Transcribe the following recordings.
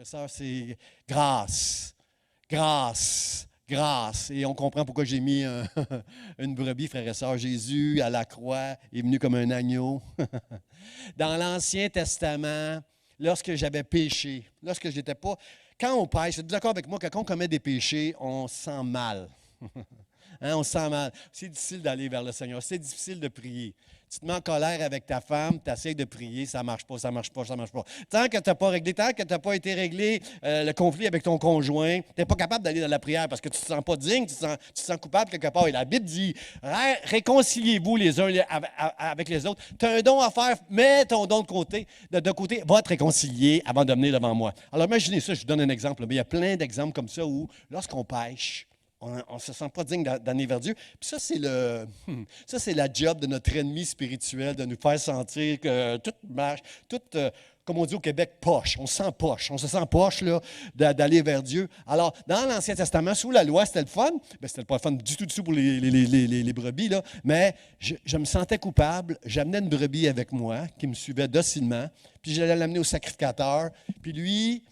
Ça, c'est grâce, grâce, grâce. Et on comprend pourquoi j'ai mis une brebis, frères et sœurs. Jésus, à la croix, est venu comme un agneau. Dans l'Ancien Testament, lorsque j'avais péché, lorsque j'étais pas... Quand on pêche, vous êtes d'accord avec moi que quand on commet des péchés, on se sent mal. Hein, on se sent mal. C'est difficile d'aller vers le Seigneur. C'est difficile de prier. Tu te mets en colère avec ta femme, tu essaies de prier, ça ne marche pas, ça ne marche pas, ça ne marche pas. Tant que tu n'as pas réglé, tant que tu n'as pas été réglé le conflit avec ton conjoint, tu n'es pas capable d'aller dans la prière parce que tu ne te sens pas digne, tu te sens coupable quelque part. Et la Bible dit, réconciliez-vous les uns avec les autres. Tu as un don à faire, mets ton don de côté, va te réconcilier avant de venir devant moi. Alors imaginez ça, je vous donne un exemple, mais il y a plein d'exemples comme ça où lorsqu'on pêche, on ne se sent pas digne d'aller vers Dieu. Puis ça, c'est la job de notre ennemi spirituel, de nous faire sentir que tout marche, comme on dit au Québec, poche. On se sent poche. On se sent poche là, d'aller vers Dieu. Alors, dans l'Ancien Testament, sous la loi, c'était le fun. Bien, c'était pas le fun du tout pour les brebis, là. Mais je me sentais coupable. J'amenais une brebis avec moi qui me suivait docilement. Puis j'allais l'amener au sacrificateur. Puis lui...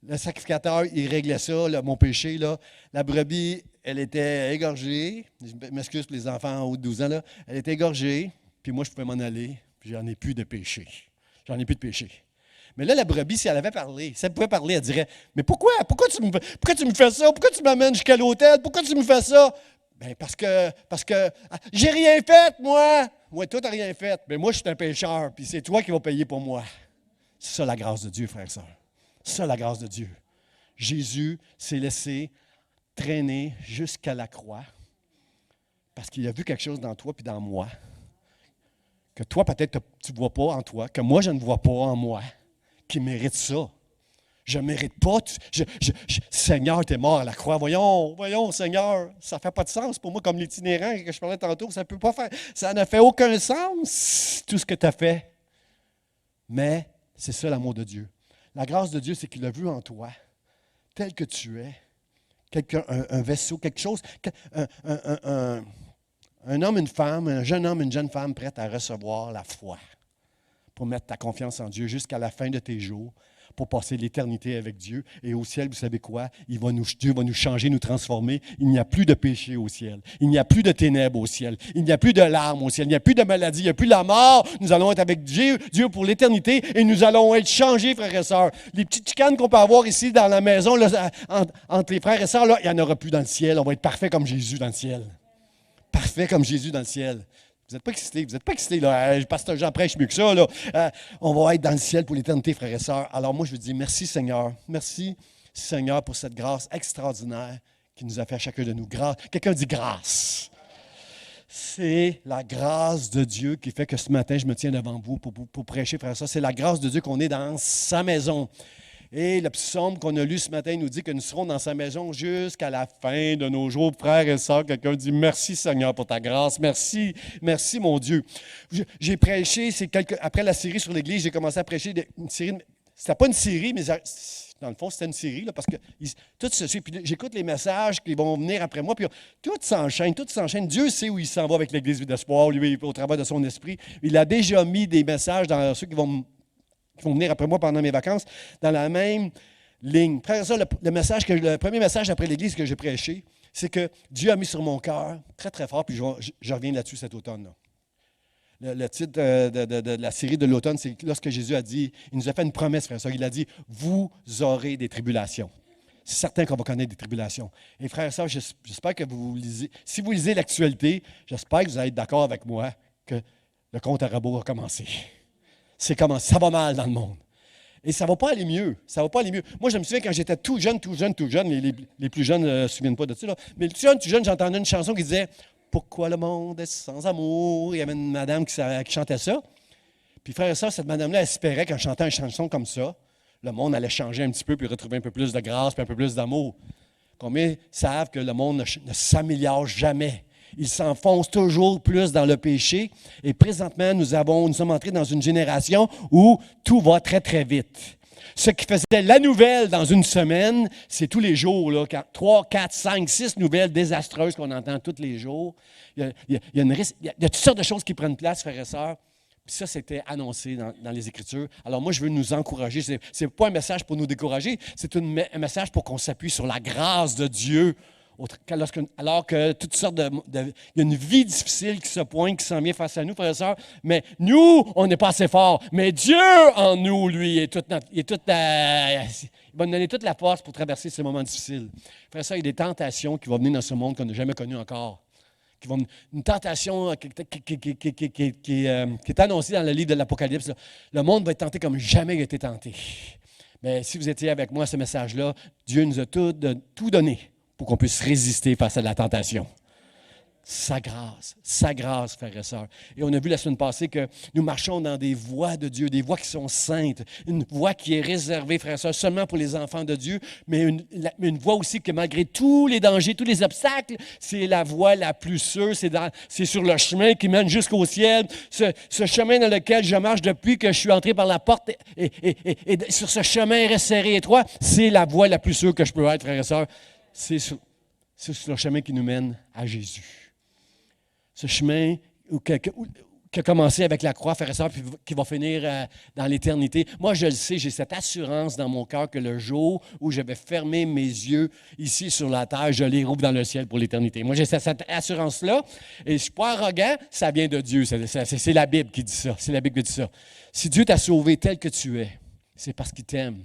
Le sacrificateur, il réglait ça, là, mon péché. Là. La brebis, elle était égorgée. Je m'excuse pour les enfants en haut de 12 ans. Là. Elle était égorgée, puis moi, je pouvais m'en aller, puis j'en ai plus de péché. J'en ai plus de péché. Mais là, la brebis, si elle avait parlé, si elle pouvait parler, elle dirait, « Mais pourquoi tu me fais ça? Pourquoi tu m'amènes jusqu'à l'hôtel? Pourquoi tu me fais ça? » Bien, parce que j'ai rien fait, moi. Oui, toi, tu n'as rien fait. Mais moi, je suis un pécheur, puis c'est toi qui vas payer pour moi. C'est ça la grâce de Dieu, frère et sœur. C'est ça la grâce de Dieu. Jésus s'est laissé traîner jusqu'à la croix parce qu'il a vu quelque chose dans toi puis dans moi que toi, peut-être, tu ne vois pas en toi, que moi, je ne vois pas en moi, qui mérite ça. Je ne mérite pas. Seigneur, tu es mort à la croix. Voyons, Seigneur, ça ne fait pas de sens pour moi, comme l'itinérant que je parlais tantôt. Ça ne peut pas faire. Ça ne fait aucun sens, tout ce que tu as fait. Mais c'est ça l'amour de Dieu. La grâce de Dieu, c'est qu'il a vu en toi, tel que tu es, un vaisseau, quelque chose, un homme, une femme, un jeune homme, une jeune femme prête à recevoir la foi pour mettre ta confiance en Dieu jusqu'à la fin de tes jours, pour passer l'éternité avec Dieu. Et au ciel, vous savez quoi? Dieu va nous changer, nous transformer. Il n'y a plus de péché au ciel. Il n'y a plus de ténèbres au ciel. Il n'y a plus de larmes au ciel. Il n'y a plus de maladie. Il n'y a plus de la mort. Nous allons être avec Dieu pour l'éternité et nous allons être changés, frères et sœurs. Les petites chicanes qu'on peut avoir ici dans la maison, là, entre les frères et sœurs, là, il n'y en aura plus dans le ciel. On va être parfait comme Jésus dans le ciel. Parfait comme Jésus dans le ciel. Vous n'êtes pas excités, là. Pasteur Jean prêche mieux que ça, là. On va être dans le ciel pour l'éternité, frères et sœurs. Alors moi, je vous dis merci, Seigneur. Merci, Seigneur, pour cette grâce extraordinaire qui nous a fait à chacun de nous. Grâce. Quelqu'un dit grâce. C'est la grâce de Dieu qui fait que ce matin, je me tiens devant vous pour prêcher, frères et sœurs. C'est la grâce de Dieu qu'on est dans sa maison. Et le psaume qu'on a lu ce matin nous dit que nous serons dans sa maison jusqu'à la fin de nos jours. Frères et sœurs, quelqu'un dit « Merci Seigneur pour ta grâce. Merci, merci mon Dieu. » J'ai prêché, après la série sur l'Église, j'ai commencé à prêcher une série. C'était pas une série, mais dans le fond, c'était une série, là, parce que tout se suit. Puis j'écoute les messages qui vont venir après moi, puis tout s'enchaîne. Dieu sait où il s'en va avec l'Église Vie d'Espoir, lui, au travers de son esprit. Il a déjà mis des messages dans ceux qui vont venir après moi pendant mes vacances, dans la même ligne. Frère et sœurs, le premier message après l'Église que j'ai prêché, c'est que Dieu a mis sur mon cœur, très, très fort, puis je reviens là-dessus cet automne. Le titre de la série de l'automne, c'est lorsque Jésus a dit, il nous a fait une promesse, frère et sœurs, il a dit, vous aurez des tribulations. C'est certain qu'on va connaître des tribulations. Et frères et sœurs, j'espère que vous lisez, si vous lisez l'actualité, j'espère que vous allez être d'accord avec moi que le compte à rebours a commencé. C'est comment ça va mal dans le monde. Et ça ne va pas aller mieux. Ça va pas aller mieux. Moi, je me souviens quand j'étais tout jeune, les plus jeunes ne se souviennent pas de ça, là, mais tout jeune, j'entendais une chanson qui disait « Pourquoi le monde est sans amour? » Il y avait une madame qui chantait ça. Puis frère et sœur, cette madame-là espérait qu'en chantant une chanson comme ça, le monde allait changer un petit peu puis retrouver un peu plus de grâce puis un peu plus d'amour. Combien savent que le monde ne s'améliore jamais? Il s'enfonce toujours plus dans le péché. Et présentement, nous sommes entrés dans une génération où tout va très, très vite. Ce qui faisait la nouvelle dans une semaine, c'est tous les jours, là, 3, 4, 5, 6 nouvelles désastreuses qu'on entend tous les jours. Il y a toutes sortes de choses qui prennent place, frères et sœurs. Puis ça, c'était annoncé dans les Écritures. Alors moi, je veux nous encourager. Ce n'est pas un message pour nous décourager, c'est un message pour qu'on s'appuie sur la grâce de Dieu. Alors que toutes sortes il y a une vie difficile qui se pointe, qui s'en vient face à nous, frères et sœurs, mais nous, on n'est pas assez forts. Mais Dieu en nous, lui, il va nous donner toute la force pour traverser ces moments difficiles. Frères et sœurs, il y a des tentations qui vont venir dans ce monde qu'on n'a jamais connu encore. Une tentation qui est annoncée dans le livre de l'Apocalypse. Le monde va être tenté comme jamais il a été tenté. Mais si vous étiez avec moi à ce message-là, Dieu nous a tout donné pour qu'on puisse résister face à la tentation. Sa grâce, frères et sœurs. Et on a vu la semaine passée que nous marchons dans des voies de Dieu, des voies qui sont saintes, une voie qui est réservée, frères et sœurs, seulement pour les enfants de Dieu, mais une voie aussi que malgré tous les dangers, tous les obstacles, c'est la voie la plus sûre, c'est sur le chemin qui mène jusqu'au ciel, ce chemin dans lequel je marche depuis que je suis entré par la porte, et sur ce chemin resserré et étroit, c'est la voie la plus sûre que je peux être, frères et sœurs. C'est sur le chemin qui nous mène à Jésus. Ce chemin qui a commencé avec la croix, frères et sœurs, puis qui va finir dans l'éternité. Moi, je le sais, j'ai cette assurance dans mon cœur que le jour où je vais fermer mes yeux ici sur la terre, je les rouvre dans le ciel pour l'éternité. Moi, j'ai cette assurance-là, et je ne suis pas arrogant, ça vient de Dieu. C'est la Bible qui dit ça. C'est la Bible qui dit ça. Si Dieu t'a sauvé tel que tu es, c'est parce qu'il t'aime,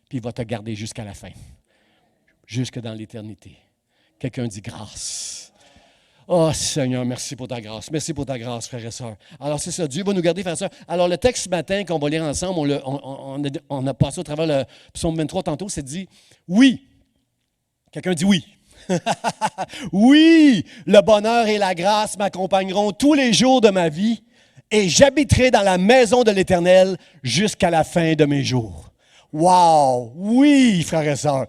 puis il va te garder jusqu'à la fin, jusque dans l'éternité. Quelqu'un dit grâce. Oh Seigneur, merci pour ta grâce. Merci pour ta grâce, frères et sœurs. Alors c'est ça, Dieu va nous garder, frères et sœurs. Alors le texte ce matin qu'on va lire ensemble, on a passé au travers le psaume 23 tantôt, c'est dit « Oui ». Quelqu'un dit « Oui ». Oui, le bonheur et la grâce m'accompagneront tous les jours de ma vie et j'habiterai dans la maison de l'Éternel jusqu'à la fin de mes jours. Wow! Oui, frères et sœurs.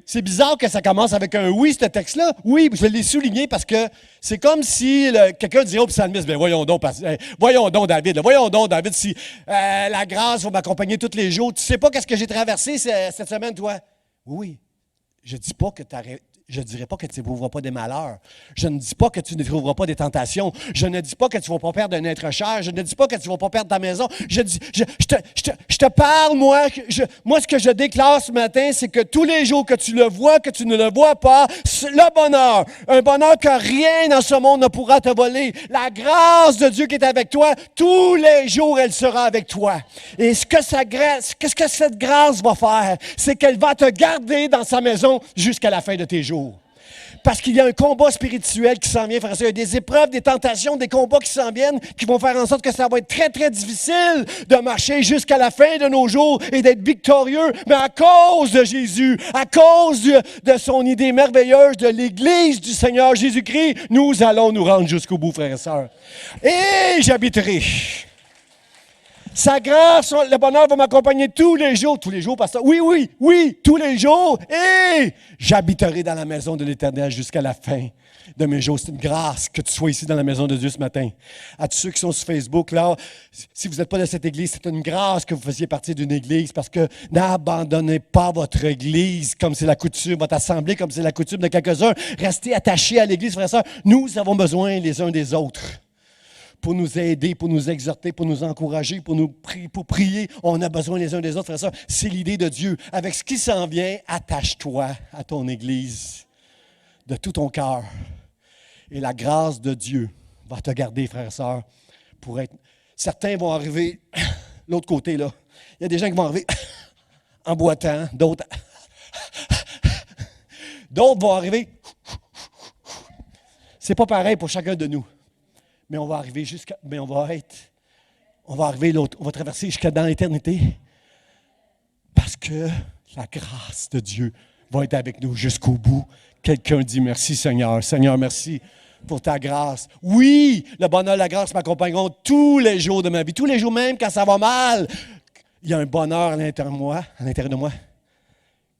C'est bizarre que ça commence avec un « oui », ce texte-là. Oui, je l'ai souligné parce que c'est comme si quelqu'un disait au psalmiste, « Voyons donc, David, si la grâce va m'accompagner tous les jours. Tu ne sais pas qu'est-ce que j'ai traversé cette semaine, toi? » Oui, je ne dis pas que je ne dirai pas que tu ne trouveras pas des malheurs. Je ne dis pas que tu ne trouveras pas des tentations. Je ne dis pas que tu ne vas pas perdre un être cher. Je ne dis pas que tu ne vas pas perdre ta maison. Je te parle, moi, ce que je déclare ce matin, c'est que tous les jours que tu le vois, que tu ne le vois pas, le bonheur, un bonheur que rien dans ce monde ne pourra te voler. La grâce de Dieu qui est avec toi, tous les jours, elle sera avec toi. Et qu'est-ce que cette grâce va faire? C'est qu'elle va te garder dans sa maison jusqu'à la fin de tes jours. Parce qu'il y a un combat spirituel qui s'en vient, frère. Il y a des épreuves, des tentations, des combats qui s'en viennent, qui vont faire en sorte que ça va être très, très difficile de marcher jusqu'à la fin de nos jours et d'être victorieux. Mais à cause de Jésus, à cause de son idée merveilleuse de l'Église du Seigneur Jésus-Christ, nous allons nous rendre jusqu'au bout, frères et sœurs. Et j'habiterai. Sa grâce, le bonheur va m'accompagner tous les jours, pasteur. Oui, tous les jours. Et j'habiterai dans la maison de l'Éternel jusqu'à la fin de mes jours. C'est une grâce que tu sois ici dans la maison de Dieu ce matin. À tous ceux qui sont sur Facebook, là, si vous n'êtes pas de cette église, c'est une grâce que vous fassiez partie d'une église parce que n'abandonnez pas votre église comme c'est la coutume, votre assemblée comme c'est la coutume de quelques-uns. Restez attachés à l'église, frères et sœurs. Nous avons besoin les uns des autres. Pour nous aider, pour nous exhorter, pour nous encourager, pour prier. On a besoin les uns des autres, frères et sœurs. C'est l'idée de Dieu. Avec ce qui s'en vient, attache-toi à ton Église de tout ton cœur. Et la grâce de Dieu va te garder, frères et sœurs, pour être... Certains vont arriver, l'autre côté, là. Il y a des gens qui vont arriver en boitant, d'autres vont arriver. C'est pas pareil pour chacun de nous. Mais on va arriver on va traverser jusqu'à dans l'éternité. Parce que la grâce de Dieu va être avec nous jusqu'au bout. Quelqu'un dit merci Seigneur. Seigneur, merci pour ta grâce. Oui, le bonheur et la grâce m'accompagneront tous les jours de ma vie. Tous les jours même quand ça va mal. Il y a un bonheur à l'intérieur de moi,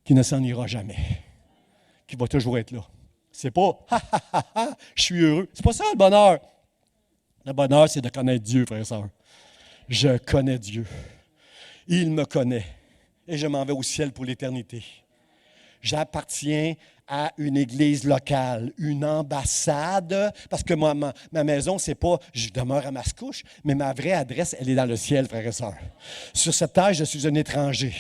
qui ne s'en ira jamais. Qui va toujours être là. C'est pas je suis heureux. C'est pas ça le bonheur. Le bonheur, c'est de connaître Dieu, frères et sœurs. Je connais Dieu. Il me connaît. Et je m'en vais au ciel pour l'éternité. J'appartiens à une église locale, une ambassade, parce que ma maison, c'est pas, je demeure à Mascouche, mais ma vraie adresse, elle est dans le ciel, frères et sœurs. Sur cette terre, je suis un étranger.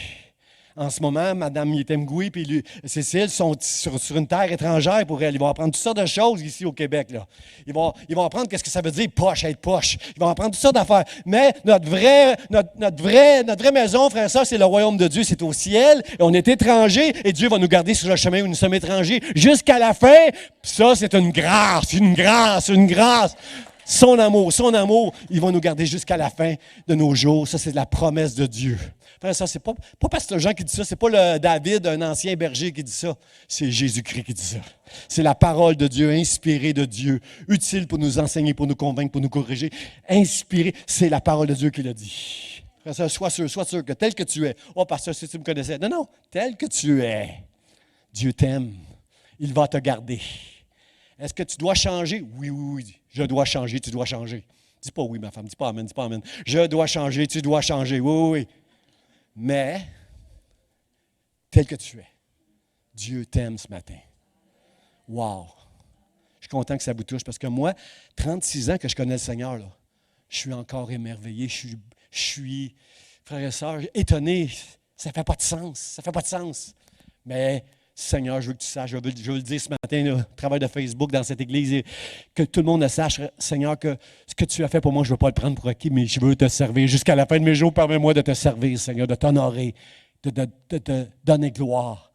En ce moment, Mme Yetemgoui et Cécile sont sur une terre étrangère pour elle. Ils vont apprendre toutes sortes de choses ici au Québec. Là. Ils vont apprendre qu'est-ce que ça veut dire poche, être poche. Ils vont apprendre toutes sortes d'affaires. Mais notre vraie maison, frère et sœurs, c'est le royaume de Dieu. C'est au ciel. Et on est étrangers et Dieu va nous garder sur le chemin où nous sommes étrangers jusqu'à la fin. Puis ça, c'est une grâce, une grâce, une grâce. Son amour, il va nous garder jusqu'à la fin de nos jours. Ça, c'est la promesse de Dieu. Frère, ça, c'est pas Pasteur Jean qui dit ça, c'est pas le David, un ancien berger qui dit ça. C'est Jésus-Christ qui dit ça. C'est la parole de Dieu, inspirée de Dieu, utile pour nous enseigner, pour nous convaincre, pour nous corriger. Inspirée, c'est la parole de Dieu qui l'a dit. Frère, ça, sois sûr que tel que tu es, oh, pasteur, si tu me connaissais. Non, tel que tu es, Dieu t'aime. Il va te garder. Est-ce que tu dois changer? Oui. Je dois changer, tu dois changer. Dis pas oui, ma femme, dis pas amen, dis pas amen. Je dois changer, tu dois changer. Oui. Mais, tel que tu es, Dieu t'aime ce matin. Wow! Je suis content que ça vous touche parce que moi, 36 ans que je connais le Seigneur, là, je suis encore émerveillé. Je suis, frères et sœurs, étonné. Ça ne fait pas de sens. Mais, Seigneur, je veux que tu saches, je veux le dire ce matin, là, au travers de Facebook, dans cette église, et que tout le monde le sache, Seigneur, que ce que tu as fait pour moi, je ne veux pas le prendre pour acquis, mais je veux te servir. Jusqu'à la fin de mes jours, permets-moi de te servir, Seigneur, de t'honorer, de te donner gloire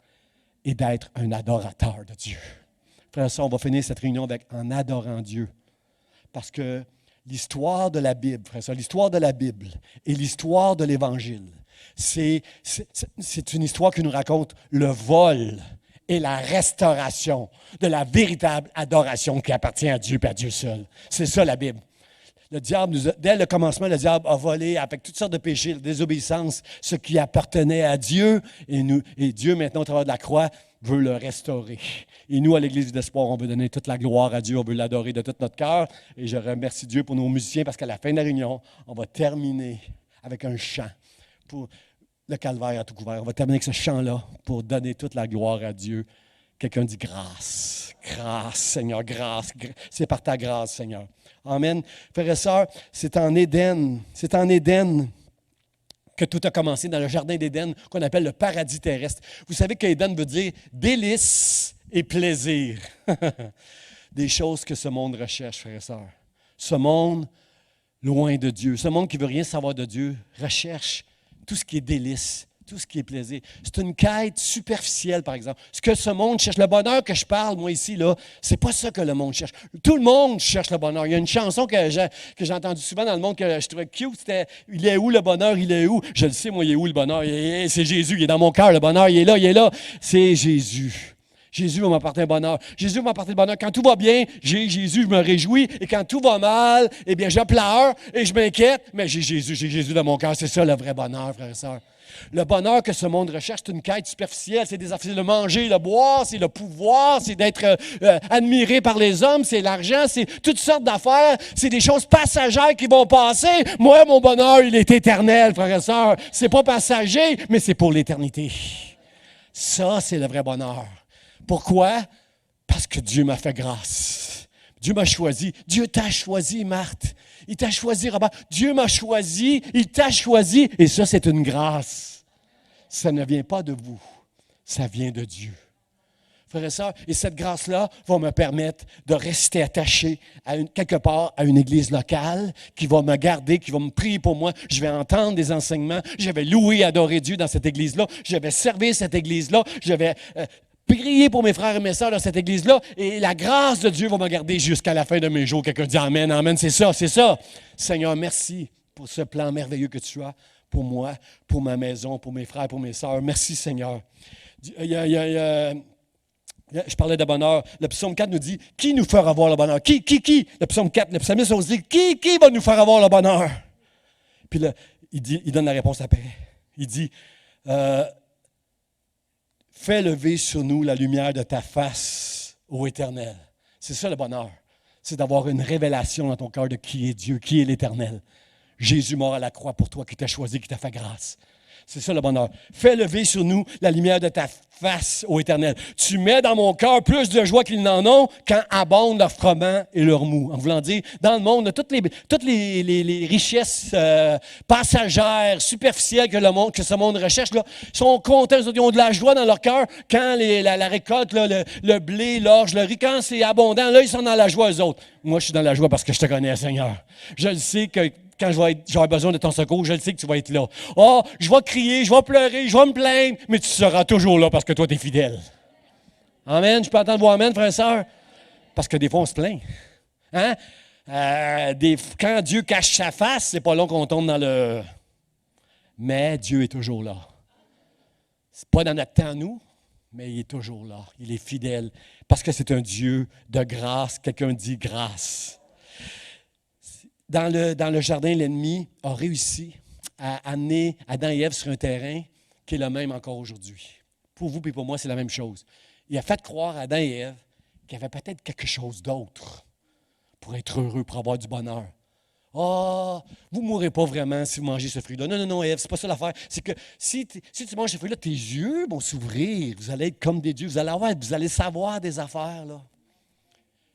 et d'être un adorateur de Dieu. Frère, ça, on va finir cette réunion en adorant Dieu. Parce que l'histoire de la Bible, frère, ça, l'histoire de la Bible et l'histoire de l'Évangile, c'est une histoire qui nous raconte le vol et la restauration de la véritable adoration qui appartient à Dieu et à Dieu seul. C'est ça la Bible. Le diable, dès le commencement, le diable a volé avec toutes sortes de péchés, de désobéissance, ce qui appartenait à Dieu. Et Dieu, maintenant, au travers de la croix, veut le restaurer. Et nous, à l'Église d'Espoir, on veut donner toute la gloire à Dieu, on veut l'adorer de tout notre cœur. Et je remercie Dieu pour nos musiciens parce qu'à la fin de la réunion, on va terminer avec un chant pour le calvaire à tout couvert. On va terminer avec ce chant-là pour donner toute la gloire à Dieu. Quelqu'un dit grâce. Grâce, Seigneur, grâce. C'est par ta grâce, Seigneur. Amen. Frères et sœurs, c'est en Éden que tout a commencé, dans le jardin d'Éden, qu'on appelle le paradis terrestre. Vous savez qu'Éden veut dire délice et plaisir. Des choses que ce monde recherche, frères et sœurs. Ce monde loin de Dieu, ce monde qui ne veut rien savoir de Dieu, recherche tout ce qui est délice, tout ce qui est plaisir. C'est une quête superficielle, par exemple. Ce que ce monde cherche, le bonheur que je parle, moi, ici, là, c'est pas ça que le monde cherche. Tout le monde cherche le bonheur. Il y a une chanson que j'ai entendue souvent dans le monde que je trouvais cute, c'était « Il est où le bonheur? Il est où? » Je le sais, moi, il est où le bonheur? C'est Jésus, il est dans mon cœur, le bonheur, il est là. C'est Jésus. Jésus va m'apporter un bonheur. Jésus va m'apporter le bonheur. Quand tout va bien, j'ai Jésus, je me réjouis. Et quand tout va mal, eh bien, je pleure et je m'inquiète. Mais j'ai Jésus dans mon cœur. C'est ça le vrai bonheur, frères et sœurs. Le bonheur que ce monde recherche, c'est une quête superficielle. C'est le manger, le boire, c'est le pouvoir, c'est d'être admiré par les hommes, c'est l'argent, c'est toutes sortes d'affaires. C'est des choses passagères qui vont passer. Moi, mon bonheur, il est éternel, frères et sœurs. C'est pas passager, mais c'est pour l'éternité. Ça, c'est le vrai bonheur. Pourquoi? Parce que Dieu m'a fait grâce. Dieu m'a choisi. Dieu t'a choisi, Marthe. Il t'a choisi, Robert. Dieu m'a choisi. Il t'a choisi. Et ça, c'est une grâce. Ça ne vient pas de vous. Ça vient de Dieu. Frères et sœurs, et cette grâce-là va me permettre de rester attaché quelque part à une église locale qui va me garder, qui va me prier pour moi. Je vais entendre des enseignements. Je vais louer et adorer Dieu dans cette église-là. Je vais servir cette église-là. Je vais prier pour mes frères et mes sœurs dans cette église-là, et la grâce de Dieu va me garder jusqu'à la fin de mes jours. Quelqu'un dit Amen, Amen, c'est ça. Seigneur, merci pour ce plan merveilleux que tu as pour moi, pour ma maison, pour mes frères, pour mes sœurs. Merci, Seigneur. Je parlais de bonheur. Le psaume 4 nous dit, qui nous fera voir le bonheur? Qui? Le psaume 4, le psalmiste nous dit, qui va nous faire avoir le bonheur? Puis là, il donne la réponse après. Il dit, fais lever sur nous la lumière de ta face, ô Éternel. C'est ça le bonheur. C'est d'avoir une révélation dans ton cœur de qui est Dieu, qui est l'Éternel. Jésus mort à la croix pour toi, qui t'a choisi, qui t'a fait grâce. C'est ça le bonheur. Fais lever sur nous la lumière de ta face, ô Éternel. Tu mets dans mon cœur plus de joie qu'ils n'en ont quand abondent leur froment et leur mou. En voulant dire, dans le monde, toutes les richesses passagères, superficielles que ce monde recherche, là, sont contents, ils ont de la joie dans leur cœur quand la récolte, là, le blé, l'orge, le riz, quand c'est abondant, là, ils sont dans la joie, eux autres. Moi, je suis dans la joie parce que je te connais, Seigneur. Je le sais que quand j'aurai besoin de ton secours, je le sais que tu vas être là. Oh, je vais crier, je vais pleurer, je vais me plaindre, mais tu seras toujours là parce que toi, tu es fidèle. Amen. Je peux entendre vos amen, frères et sœurs? Parce que des fois, on se plaint. Hein? Quand Dieu cache sa face, c'est pas long qu'on tombe dans le... Mais Dieu est toujours là. C'est pas dans notre temps, nous, mais il est toujours là. Il est fidèle. Parce que c'est un Dieu de grâce. Quelqu'un dit grâce. Dans le jardin, l'ennemi a réussi à amener Adam et Ève sur un terrain qui est le même encore aujourd'hui. Pour vous et pour moi, c'est la même chose. Il a fait croire à Adam et Ève qu'il y avait peut-être quelque chose d'autre pour être heureux, pour avoir du bonheur. Ah, vous ne mourrez pas vraiment si vous mangez ce fruit-là. Non, non, non, Ève, c'est pas ça l'affaire. C'est que si tu manges ce fruit-là, tes yeux vont s'ouvrir. Vous allez être comme des dieux. Vous allez savoir des affaires, là.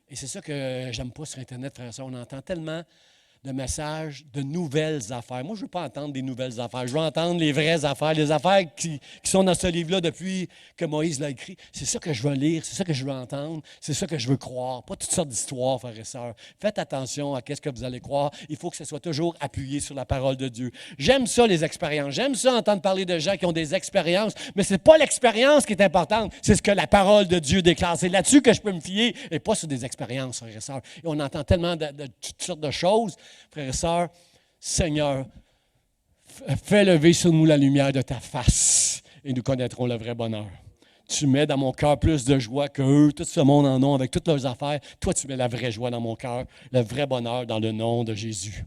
Et c'est ça que j'aime pas sur Internet, frère et soeur. On entend tellement de messages, de nouvelles affaires. Moi, je ne veux pas entendre des nouvelles affaires. Je veux entendre les vraies affaires, les affaires qui sont dans ce livre-là depuis que Moïse l'a écrit. C'est ça que je veux lire, c'est ça que je veux entendre, c'est ça que je veux croire. Pas toutes sortes d'histoires, frères et sœurs. Faites attention à ce que vous allez croire. Il faut que ce soit toujours appuyé sur la parole de Dieu. J'aime ça, les expériences. J'aime ça, entendre parler de gens qui ont des expériences, mais ce n'est pas l'expérience qui est importante, c'est ce que la parole de Dieu déclare. C'est là-dessus que je peux me fier et pas sur des expériences, frères et sœurs. Et on entend tellement de toutes sortes de choses. Frères et sœurs, Seigneur, fais lever sur nous la lumière de ta face et nous connaîtrons le vrai bonheur. Tu mets dans mon cœur plus de joie qu'eux, tout ce monde en ont avec toutes leurs affaires. Toi, tu mets la vraie joie dans mon cœur, le vrai bonheur dans le nom de Jésus.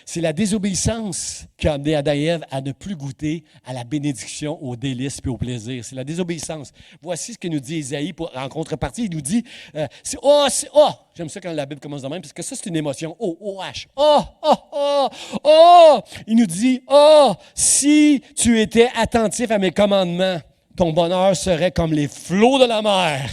C'est la désobéissance qui a amené Adam et Ève à ne plus goûter à la bénédiction, aux délices et au plaisir. C'est la désobéissance. Voici ce que nous dit Isaïe en contrepartie. Il nous dit, j'aime ça quand la Bible commence de même, parce que ça, c'est une émotion. O-H. Il nous dit, si tu étais attentif à mes commandements, ton bonheur serait comme les flots de la mer.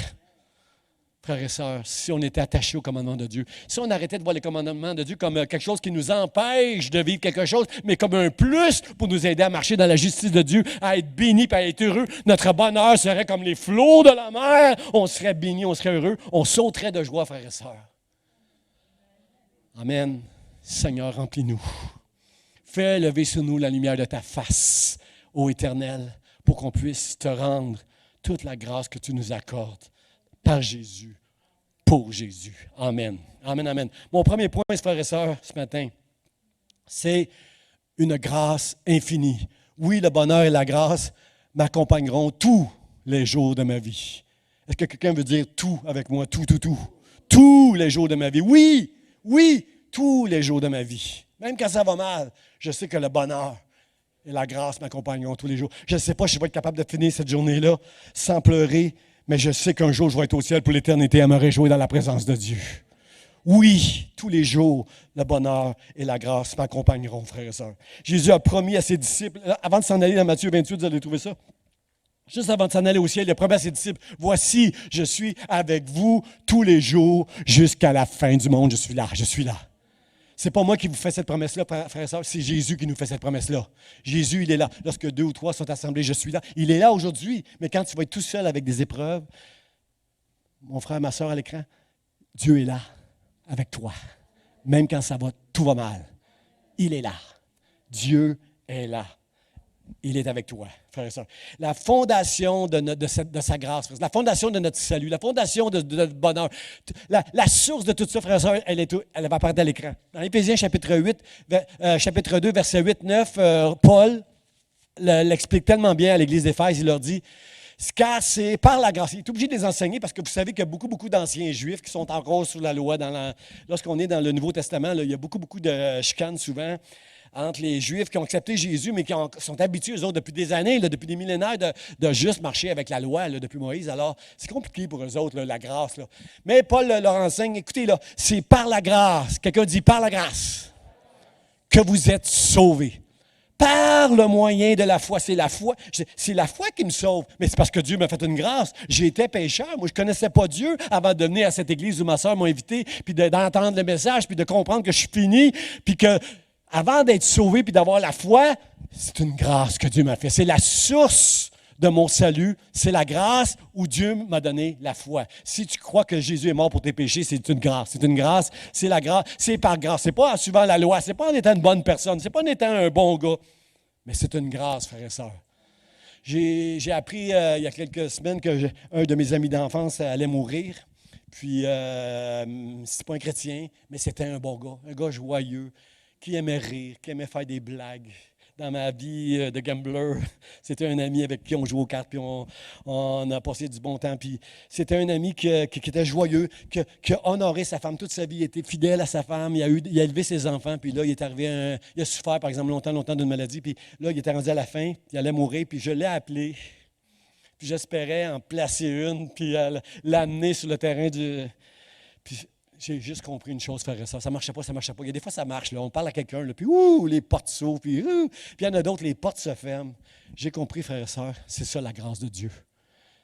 Frères et sœurs, si on était attachés aux commandements de Dieu, si on arrêtait de voir les commandements de Dieu comme quelque chose qui nous empêche de vivre quelque chose, mais comme un plus pour nous aider à marcher dans la justice de Dieu, à être bénis et à être heureux, notre bonheur serait comme les flots de la mer. On serait bénis, on serait heureux, on sauterait de joie, frères et sœurs. Amen. Seigneur, remplis-nous. Fais lever sur nous la lumière de ta face, ô Éternel, pour qu'on puisse te rendre toute la grâce que tu nous accordes. Par Jésus, pour Jésus. Amen. Amen, amen. Mon premier point, frères et sœurs, ce matin, c'est une grâce infinie. Oui, le bonheur et la grâce m'accompagneront tous les jours de ma vie. Est-ce que quelqu'un veut dire tout avec moi? Tout. Tous les jours de ma vie. Oui, tous les jours de ma vie. Même quand ça va mal, je sais que le bonheur et la grâce m'accompagneront tous les jours. Je ne sais pas si je vais être capable de finir cette journée-là sans pleurer, mais je sais qu'un jour, je vais être au ciel pour l'éternité à me réjouir dans la présence de Dieu. Oui, tous les jours, le bonheur et la grâce m'accompagneront, frères et sœurs. Jésus a promis à ses disciples, avant de s'en aller dans Matthieu 28, vous allez trouver ça. Juste avant de s'en aller au ciel, il a promis à ses disciples, voici, je suis avec vous tous les jours jusqu'à la fin du monde. Je suis là. C'est pas moi qui vous fais cette promesse-là, frères et sœurs, c'est Jésus qui nous fait cette promesse-là. Jésus, il est là. Lorsque 2 ou 3 sont assemblés, je suis là. Il est là aujourd'hui, mais quand tu vas être tout seul avec des épreuves, mon frère, ma sœur à l'écran, Dieu est là avec toi. Même quand tout va mal. Il est là. Dieu est là. Il est avec toi, frères et sœurs. La fondation de sa grâce, la fondation de notre salut, la fondation de notre bonheur, la source de tout ça, frères et sœurs, elle va apparaître à l'écran. Dans Éphésiens chapitre 2, verset 8-9, Paul l'explique tellement bien à l'Église d'Éphèse, il leur dit, car c'est par la grâce. Il est obligé de les enseigner parce que vous savez qu'il y a beaucoup d'anciens Juifs qui sont encore sous la loi. Lorsqu'on est dans le Nouveau Testament, là, il y a beaucoup de chicanes souvent entre les Juifs qui ont accepté Jésus, mais qui sont habitués, eux autres, depuis des années, là, depuis des millénaires, de juste marcher avec la loi, là, depuis Moïse. Alors, c'est compliqué pour eux autres, là, la grâce. Là. Mais Paul leur enseigne, écoutez, là, c'est par la grâce, quelqu'un dit par la grâce, que vous êtes sauvés. Par le moyen de la foi. C'est la foi qui me sauve. Mais c'est parce que Dieu m'a fait une grâce. J'étais pécheur. Moi, je ne connaissais pas Dieu avant de venir à cette église où ma soeur m'a invité, puis d'entendre le message, puis de comprendre que je suis fini, puis que avant d'être sauvé, puis d'avoir la foi, c'est une grâce que Dieu m'a fait. C'est la source de mon salut. C'est la grâce où Dieu m'a donné la foi. Si tu crois que Jésus est mort pour tes péchés, c'est une grâce. C'est une grâce. C'est la grâce. C'est par grâce. C'est pas en suivant la loi. C'est pas en étant une bonne personne. C'est pas en étant un bon gars. Mais c'est une grâce, frères et sœurs. J'ai appris il y a quelques semaines qu'un de mes amis d'enfance allait mourir. Puis, c'est pas un chrétien, mais c'était un bon gars. Un gars joyeux, qui aimait rire, qui aimait faire des blagues. Dans ma vie de gambler, c'était un ami avec qui on jouait aux cartes, puis on a passé du bon temps. Puis c'était un ami qui était joyeux, qui a honoré sa femme toute sa vie, il était fidèle à sa femme, il a élevé ses enfants, puis là, il est arrivé, il a souffert, par exemple, longtemps d'une maladie, puis là, il était rendu à la fin, il allait mourir, puis je l'ai appelé, puis j'espérais en placer une, puis l'amener sur le terrain du... Puis, j'ai juste compris une chose, frère et soeur. Ça ne marchait pas. Il y a des fois, ça marche. Là. On parle à quelqu'un, là, puis les portes s'ouvrent, puis il y en a d'autres, les portes se ferment. J'ai compris, frère et soeur, c'est ça la grâce de Dieu.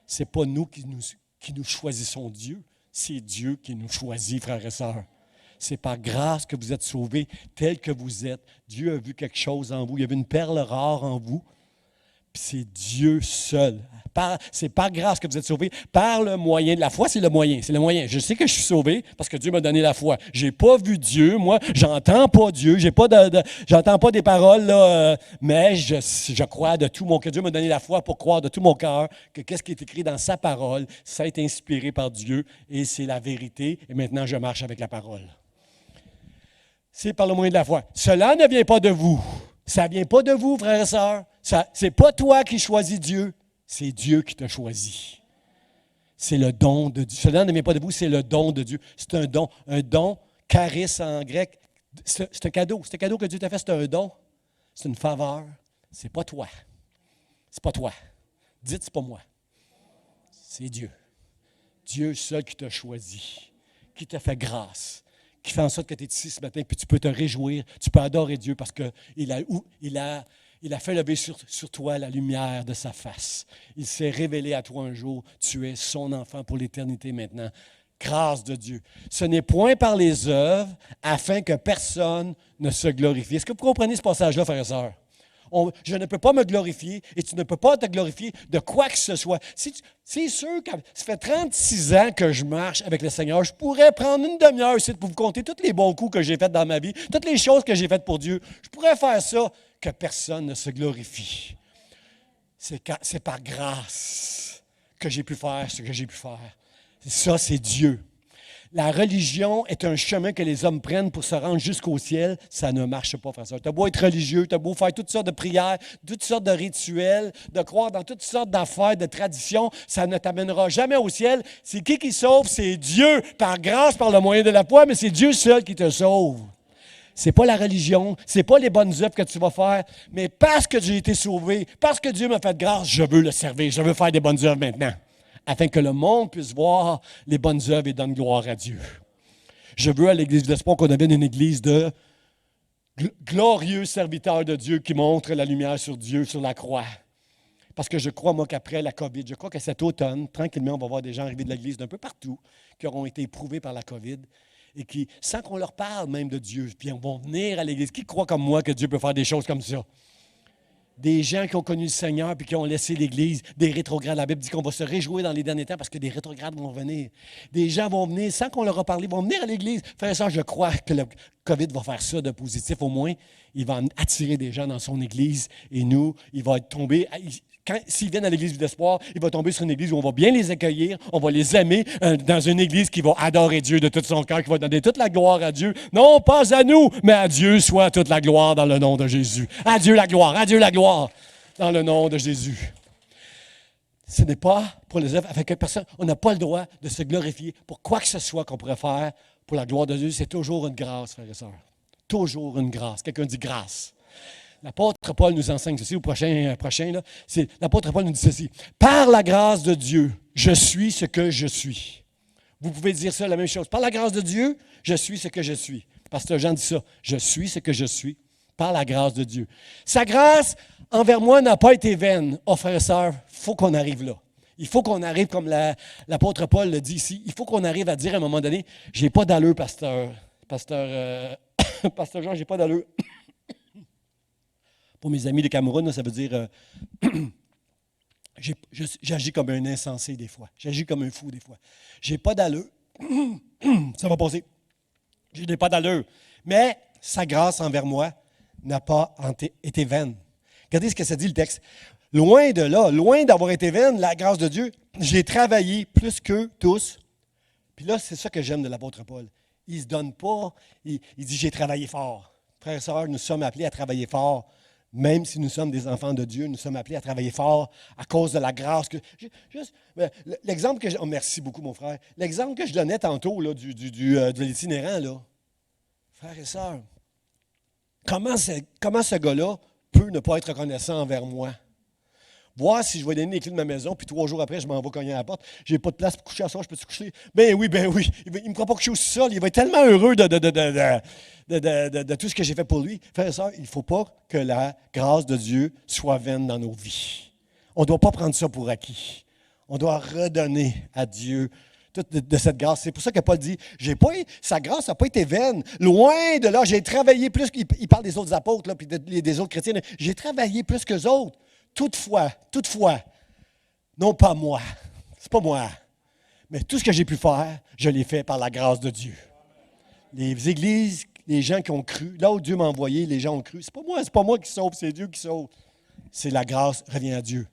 Ce n'est pas nous qui nous choisissons Dieu, c'est Dieu qui nous choisit, frère et sœurs. C'est par grâce que vous êtes sauvés tel que vous êtes. Dieu a vu quelque chose en vous. Il y avait une perle rare en vous. Puis c'est Dieu seul. C'est par grâce que vous êtes sauvés, par le moyen de la foi. C'est le moyen. Je sais que je suis sauvé parce que Dieu m'a donné la foi. Je n'ai pas vu Dieu, moi. J'entends pas Dieu. J'entends pas des paroles, là, mais je crois de tout mon cœur. Dieu m'a donné la foi pour croire de tout mon cœur que qu'est-ce qui est écrit dans sa parole, ça a été inspiré par Dieu et c'est la vérité. Et maintenant, je marche avec la parole. C'est par le moyen de la foi. Cela ne vient pas de vous. Ça ne vient pas de vous, frères et sœurs. Ce n'est pas toi qui choisis Dieu, c'est Dieu qui t'a choisi. C'est le don de Dieu. Cela ne vient pas de vous, c'est le don de Dieu. C'est un don. Un don, charis en grec, c'est un cadeau. C'est un cadeau que Dieu t'a fait, c'est un don. C'est une faveur. C'est pas toi. C'est pas toi. Dites, c'est pas moi. C'est Dieu. Dieu seul qui t'a choisi, qui t'a fait grâce, qui fait en sorte que tu es ici ce matin, puis tu peux te réjouir, tu peux adorer Dieu parce qu'il a fait lever sur toi la lumière de sa face. Il s'est révélé à toi un jour. Tu es son enfant pour l'éternité maintenant. Grâce de Dieu. Ce n'est point par les œuvres afin que personne ne se glorifie. Est-ce que vous comprenez ce passage-là, frères et sœurs? Je ne peux pas me glorifier et tu ne peux pas te glorifier de quoi que ce soit. C'est sûr que ça fait 36 ans que je marche avec le Seigneur. Je pourrais prendre une demi-heure ici pour vous compter tous les bons coups que j'ai faits dans ma vie, toutes les choses que j'ai faites pour Dieu. Je pourrais faire ça, que personne ne se glorifie. C'est par grâce que j'ai pu faire ce que j'ai pu faire. Ça, c'est Dieu. La religion est un chemin que les hommes prennent pour se rendre jusqu'au ciel. Ça ne marche pas, frère. Tu as beau être religieux, tu as beau faire toutes sortes de prières, toutes sortes de rituels, de croire dans toutes sortes d'affaires, de traditions, ça ne t'amènera jamais au ciel. C'est qui sauve? C'est Dieu, par grâce, par le moyen de la foi, mais c'est Dieu seul qui te sauve. Ce n'est pas la religion, ce n'est pas les bonnes œuvres que tu vas faire, mais parce que j'ai été sauvé, parce que Dieu m'a fait grâce, je veux le servir, je veux faire des bonnes œuvres maintenant, afin que le monde puisse voir les bonnes œuvres et donner gloire à Dieu. Je veux à l'Église d'Espoir qu'on devienne une église de glorieux serviteurs de Dieu qui montrent la lumière sur Dieu, sur la croix. Parce que je crois, moi, qu'après la COVID, je crois que cet automne, tranquillement, on va voir des gens arriver de l'Église d'un peu partout qui auront été éprouvés par la COVID et qui, sans qu'on leur parle même de Dieu, puis vont venir à l'Église. Qui croit comme moi que Dieu peut faire des choses comme ça? Des gens qui ont connu le Seigneur puis qui ont laissé l'Église, des rétrogrades. La Bible dit qu'on va se réjouir dans les derniers temps parce que des rétrogrades vont venir. Des gens vont venir, sans qu'on leur a parlé, vont venir à l'Église. Frère et sœur, je crois que le COVID va faire ça de positif. Au moins, il va attirer des gens dans son Église et nous, il va tomber... S'ils viennent à l'Église d'Espoir, il va tomber sur une église où on va bien les accueillir, on va les aimer, dans une église qui va adorer Dieu de tout son cœur, qui va donner toute la gloire à Dieu. Non, pas à nous, mais à Dieu soit toute la gloire dans le nom de Jésus. À Dieu la gloire dans le nom de Jésus. Ce n'est pas pour les œuvres, avec personne, on n'a pas le droit de se glorifier pour quoi que ce soit qu'on pourrait faire pour la gloire de Dieu. C'est toujours une grâce, frères et sœurs. Toujours une grâce. Quelqu'un dit grâce. L'apôtre Paul nous enseigne ceci au prochain là. L'apôtre Paul nous dit ceci. Par la grâce de Dieu, je suis ce que je suis. Vous pouvez dire ça, la même chose. Par la grâce de Dieu, je suis ce que je suis. Pasteur Jean dit ça. Je suis ce que je suis par la grâce de Dieu. Sa grâce envers moi n'a pas été vaine. Oh, frères et sœurs, il faut qu'on arrive là. Il faut qu'on arrive, comme l'apôtre Paul le dit ici, il faut qu'on arrive à dire à un moment donné, « J'ai pas d'allure, pasteur Pasteur Jean, j'ai pas d'allure. » Pour mes amis de Cameroun, ça veut dire j'agis comme un insensé des fois. J'agis comme un fou des fois. J'ai pas d'allure. Ça va passer. Je n'ai pas d'allure. Mais sa grâce envers moi n'a pas été vaine. Regardez ce que ça dit le texte. Loin de là, loin d'avoir été vaine, la grâce de Dieu, j'ai travaillé plus qu'eux tous. Puis là, c'est ça que j'aime de l'apôtre Paul. Il ne se donne pas, il dit j'ai travaillé fort. Frères et sœurs, nous sommes appelés à travailler fort. Même si nous sommes des enfants de Dieu, nous sommes appelés à travailler fort à cause de la grâce. L'exemple que merci beaucoup, mon frère. L'exemple que je donnais tantôt là, de l'itinérant, là, frères et sœurs, comment ce gars-là peut ne pas être reconnaissant envers moi? Voir si je vais donner les clés de ma maison, puis 3 jours après, je m'en vais cogner à la porte. Je n'ai pas de place pour coucher à soir, je peux-tu coucher? Ben oui. Il ne me croit pas coucher au sol. Il va être tellement heureux de tout ce que j'ai fait pour lui. Frères et sœurs, il ne faut pas que la grâce de Dieu soit vaine dans nos vies. On ne doit pas prendre ça pour acquis. On doit redonner à Dieu toute de cette grâce. C'est pour ça que Paul dit, sa grâce n'a pas été vaine. Loin de là, j'ai travaillé plus. Il parle des autres apôtres, là, puis des autres chrétiens. J'ai travaillé plus qu'eux autres. Toutefois, non pas moi, c'est pas moi, mais tout ce que j'ai pu faire, je l'ai fait par la grâce de Dieu. Les églises, les gens qui ont cru, là où Dieu m'a envoyé, les gens ont cru. C'est pas moi qui sauve, c'est Dieu qui sauve. C'est la grâce, revient à Dieu.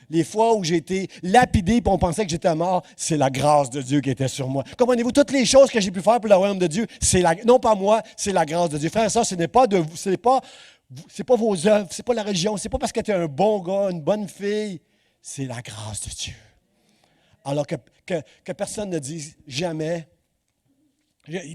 Les fois où j'ai été lapidé et on pensait que j'étais mort, c'est la grâce de Dieu qui était sur moi. Comprenez-vous, toutes les choses que j'ai pu faire pour le royaume de Dieu, non pas moi, c'est la grâce de Dieu. Frère, ça, ce n'est pas de vous, c'est pas vos œuvres, c'est pas la religion, c'est pas parce que tu es un bon gars, une bonne fille, c'est la grâce de Dieu. Alors que personne ne dise jamais.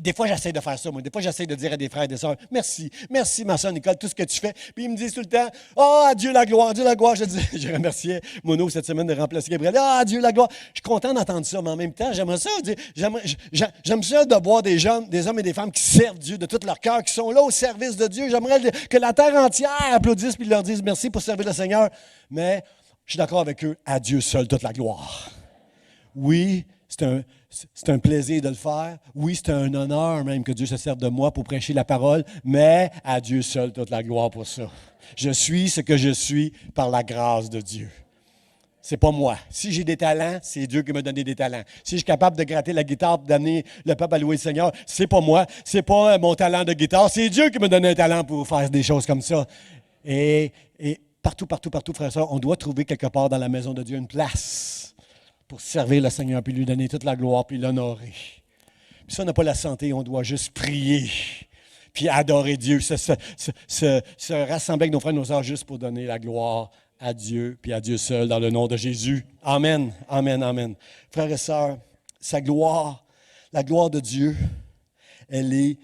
Des fois, j'essaie de faire ça, moi. Des fois, j'essaie de dire à des frères et des sœurs, merci, ma soeur Nicole, tout ce que tu fais. Puis ils me disent tout le temps, à Dieu la gloire, Dieu la gloire. Je remerciais Mono cette semaine de remplacer Gabriel. Dieu la gloire. Je suis content d'entendre ça, mais en même temps, j'aimerais ça. J'aime ça de voir des hommes et des femmes qui servent Dieu de tout leur cœur, qui sont là au service de Dieu. J'aimerais que la terre entière applaudisse et leur dise merci pour servir le Seigneur. Mais je suis d'accord avec eux, à Dieu seul toute la gloire. Oui, c'est un plaisir de le faire. Oui, c'est un honneur même que Dieu se serve de moi pour prêcher la parole, mais à Dieu seul toute la gloire pour ça. Je suis ce que je suis par la grâce de Dieu. C'est pas moi. Si j'ai des talents, c'est Dieu qui m'a donné des talents. Si je suis capable de gratter la guitare pour d'amener le peuple à louer le Seigneur, c'est pas moi. C'est pas mon talent de guitare. C'est Dieu qui m'a donné un talent pour faire des choses comme ça. Et partout, frères et sœurs, on doit trouver quelque part dans la maison de Dieu une place pour servir le Seigneur, puis lui donner toute la gloire, puis l'honorer. Puis si on n'a pas la santé, on doit juste prier, puis adorer Dieu, se rassembler avec nos frères et nos sœurs juste pour donner la gloire à Dieu, puis à Dieu seul, dans le nom de Jésus. Amen, amen, amen. Frères et sœurs, sa gloire, la gloire de Dieu, elle est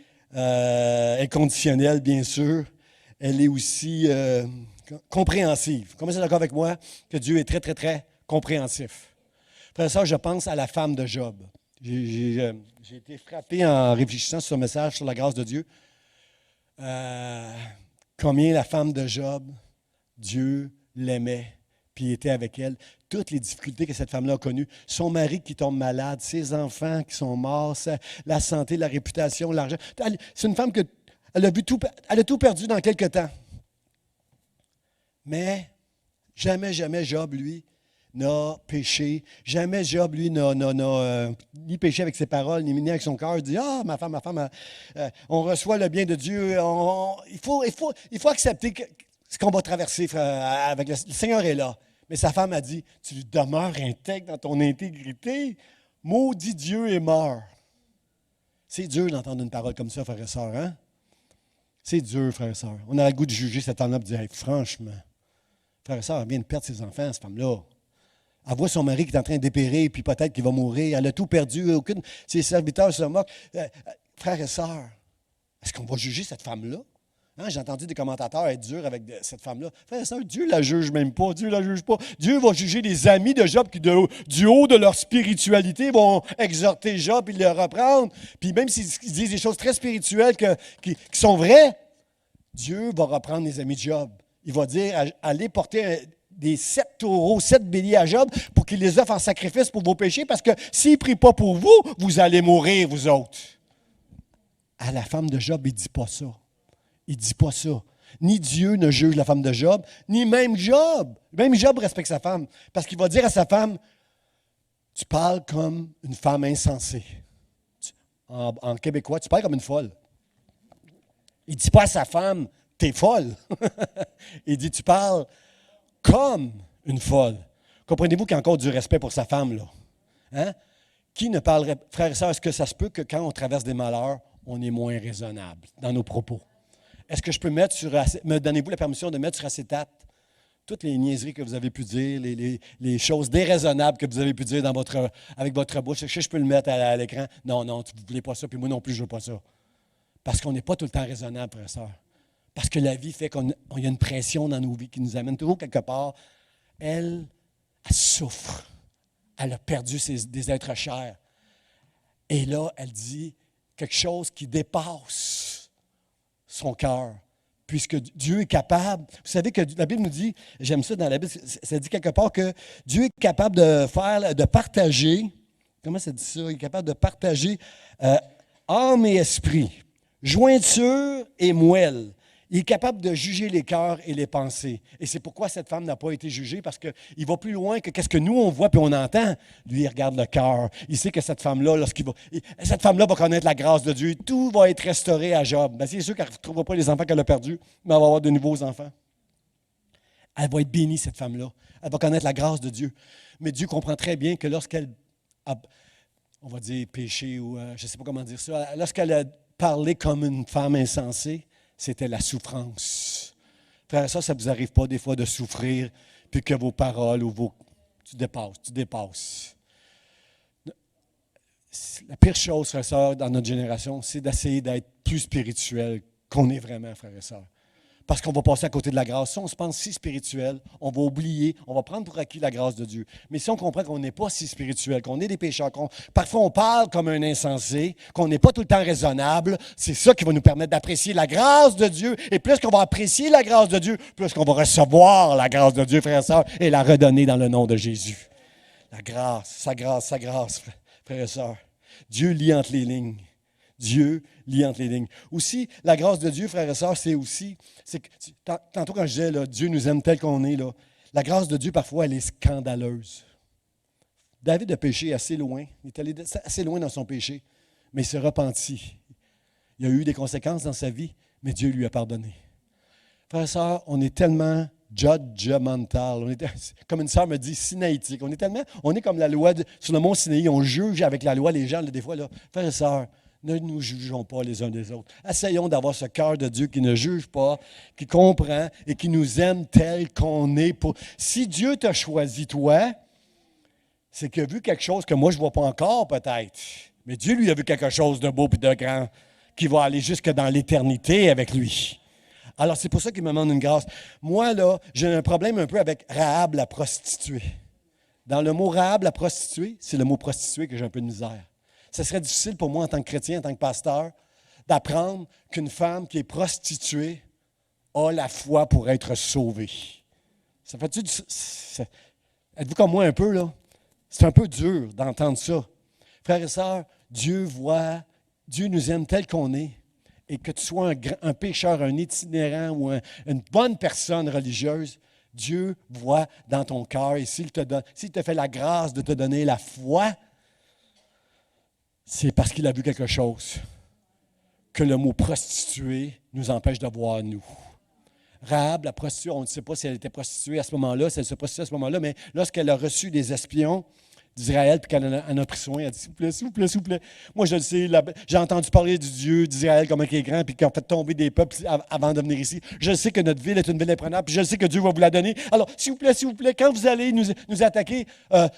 inconditionnelle, bien sûr. Elle est aussi compréhensive. Comment c'est d'accord avec moi que Dieu est très, très, très compréhensif? Frère et sœurs, je pense à la femme de Job. J'ai été frappé en réfléchissant sur ce message sur la grâce de Dieu. Combien la femme de Job, Dieu l'aimait, puis il était avec elle. Toutes les difficultés que cette femme-là a connues. Son mari qui tombe malade, ses enfants qui sont morts, la santé, la réputation, l'argent. C'est une femme elle a tout perdu dans quelques temps. Mais jamais Job, lui, n'a péché. Jamais Job, lui, n'a ni péché avec ses paroles, ni avec son cœur. Il dit, ma femme, on reçoit le bien de Dieu. Il faut accepter ce qu'on va traverser avec le Seigneur est là. Mais sa femme a dit, tu demeures intègre dans ton intégrité. Maudit Dieu et meurs. C'est dur d'entendre une parole comme ça, frères et sœurs, hein? C'est dur, frères et sœurs. On a le goût de juger cette femme-là et de dire, hey, franchement, frères et sœurs, elle vient de perdre ses enfants, cette femme-là. Elle voit son mari qui est en train de dépérir, puis peut-être qu'il va mourir. Elle a tout perdu. Ses serviteurs se moquent. Frères et sœurs, est-ce qu'on va juger cette femme-là? Hein, j'ai entendu des commentateurs être durs avec cette femme-là. Frères et sœurs, Dieu ne la juge même pas. Dieu ne la juge pas. Dieu va juger les amis de Job qui, du haut de leur spiritualité, vont exhorter Job et le reprendre. Puis même s'ils disent des choses très spirituelles qui sont vraies, Dieu va reprendre les amis de Job. Il va dire, allez porter des 7 taureaux, 7 béliers à Job pour qu'il les offre en sacrifice pour vos péchés, parce que s'il ne prie pas pour vous, vous allez mourir, vous autres. À la femme de Job, il ne dit pas ça. Il ne dit pas ça. Ni Dieu ne juge la femme de Job, ni même Job. Même Job respecte sa femme, parce qu'il va dire à sa femme, tu parles comme une femme insensée. En québécois, tu parles comme une folle. Il ne dit pas à sa femme, t'es folle. Il dit, tu parles comme une folle. Comprenez-vous qu'il y a encore du respect pour sa femme, là? Hein? Qui ne parlerait, frères et sœurs, est-ce que ça se peut que quand on traverse des malheurs, on est moins raisonnable dans nos propos? Est-ce que je peux me donnez-vous la permission de mettre sur acétate toutes les niaiseries que vous avez pu dire, les choses déraisonnables que vous avez pu dire avec votre bouche? Est-ce que je peux le mettre à l'écran? Non, vous ne voulez pas ça, puis moi non plus, je ne veux pas ça. Parce qu'on n'est pas tout le temps raisonnable, frères et sœurs. Parce que la vie fait qu'il y a une pression dans nos vies qui nous amène toujours quelque part. Elle souffre. Elle a perdu des êtres chers. Et là, elle dit quelque chose qui dépasse son cœur. Puisque Dieu est capable. Vous savez que la Bible nous dit, j'aime ça dans la Bible, ça dit quelque part que Dieu est capable de partager, comment ça dit ça? Il est capable de partager âme et esprit, jointure et moelle. Il est capable de juger les cœurs et les pensées. Et c'est pourquoi cette femme n'a pas été jugée, parce qu'il va plus loin que qu'est-ce que nous, on voit puis on entend. Lui, il regarde le cœur. Il sait que cette femme-là, cette femme-là va connaître la grâce de Dieu. Tout va être restauré à Job. Bien, c'est sûr qu'elle ne retrouvera pas les enfants qu'elle a perdus, mais elle va avoir de nouveaux enfants. Elle va être bénie, cette femme-là. Elle va connaître la grâce de Dieu. Mais Dieu comprend très bien que lorsqu'elle a, on va dire, péché, ou je ne sais pas comment dire ça, lorsqu'elle a parlé comme une femme insensée, c'était la souffrance. Frère, ça ne vous arrive pas des fois de souffrir, puis que vos paroles ou tu dépasses. La pire chose, frère et sœurs, dans notre génération, c'est d'essayer d'être plus spirituel qu'on est vraiment, frère et sœurs. Parce qu'on va passer à côté de la grâce. Si on se pense si spirituel, on va oublier, on va prendre pour acquis la grâce de Dieu. Mais si on comprend qu'on n'est pas si spirituel, qu'on est des pécheurs, parfois on parle comme un insensé, qu'on n'est pas tout le temps raisonnable, c'est ça qui va nous permettre d'apprécier la grâce de Dieu. Et plus qu'on va apprécier la grâce de Dieu, plus qu'on va recevoir la grâce de Dieu, frères et sœurs, et la redonner dans le nom de Jésus. La grâce, sa grâce, frères et sœurs. Dieu lit entre les lignes. Dieu lit entre les lignes. Aussi, la grâce de Dieu, frères et sœurs, tantôt quand je disais, là, Dieu nous aime tel qu'on est, là, la grâce de Dieu, parfois, elle est scandaleuse. David a péché assez loin. Il est allé assez loin dans son péché, mais il s'est repenti. Il a eu des conséquences dans sa vie, mais Dieu lui a pardonné. Frères et sœurs, on est tellement judgmental. Comme une sœur me dit, sinaïtique. On est comme la loi sur le mont Sinaï, on juge avec la loi les gens, là, des fois, là. Frères et sœurs, ne nous jugeons pas les uns des autres. Essayons d'avoir ce cœur de Dieu qui ne juge pas, qui comprend et qui nous aime tel qu'on est. Si Dieu t'a choisi, toi, c'est qu'il a vu quelque chose que moi, je ne vois pas encore peut-être. Mais Dieu, lui, a vu quelque chose de beau et de grand qui va aller jusque dans l'éternité avec lui. Alors, c'est pour ça qu'il me demande une grâce. Moi, là, j'ai un problème un peu avec Rahab, la prostituée. Dans le mot Rahab, la prostituée, c'est le mot prostituée que j'ai un peu de misère. Ce serait difficile pour moi, en tant que chrétien, en tant que pasteur, d'apprendre qu'une femme qui est prostituée a la foi pour être sauvée. Ça fait-tu êtes-vous comme moi un peu, là? C'est un peu dur d'entendre ça. Frères et sœurs, Dieu nous aime tel qu'on est. Et que tu sois un pécheur, un itinérant ou une bonne personne religieuse, Dieu voit dans ton cœur. Et s'il te fait la grâce de te donner la foi, c'est parce qu'il a vu quelque chose que le mot prostituée nous empêche de voir nous. Rahab, la prostituée, on ne sait pas si elle était prostituée à ce moment-là, si elle se prostituait à ce moment-là, mais lorsqu'elle a reçu des espions d'Israël, puis qu'elle en a pris soin, elle a dit, s'il vous plaît, s'il vous plaît, s'il vous plaît. Moi, je le sais, j'ai entendu parler du Dieu d'Israël comme il est grand, puis qu'il a fait tomber des peuples avant de venir ici. Je sais que notre ville est une ville imprenable, puis je sais que Dieu va vous la donner. Alors, s'il vous plaît, quand vous allez nous attaquer,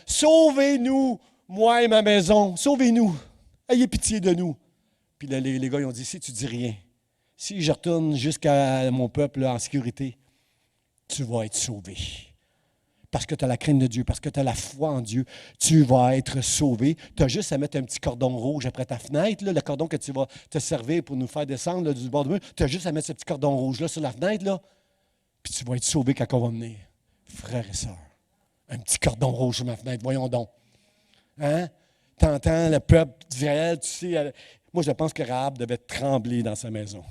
sauvez-nous, moi et ma maison, sauvez-nous. Ayez pitié de nous. Puis là, les gars, ils ont dit, si tu dis rien, si je retourne jusqu'à mon peuple là, en sécurité, tu vas être sauvé. parce que tu as la crainte de Dieu, parce que tu as la foi en Dieu, tu vas être sauvé. Tu as juste à mettre un petit cordon rouge après ta fenêtre, là, le cordon que tu vas te servir pour nous faire descendre là, du bord de mur. Tu as juste à mettre ce petit cordon rouge-là sur la fenêtre, là, puis tu vas être sauvé quand on va venir. Frères et sœurs, un petit cordon rouge sur ma fenêtre, voyons donc. Hein? Tu entends le peuple d'Israël, tu sais, moi je pense que Rahab devait trembler dans sa maison.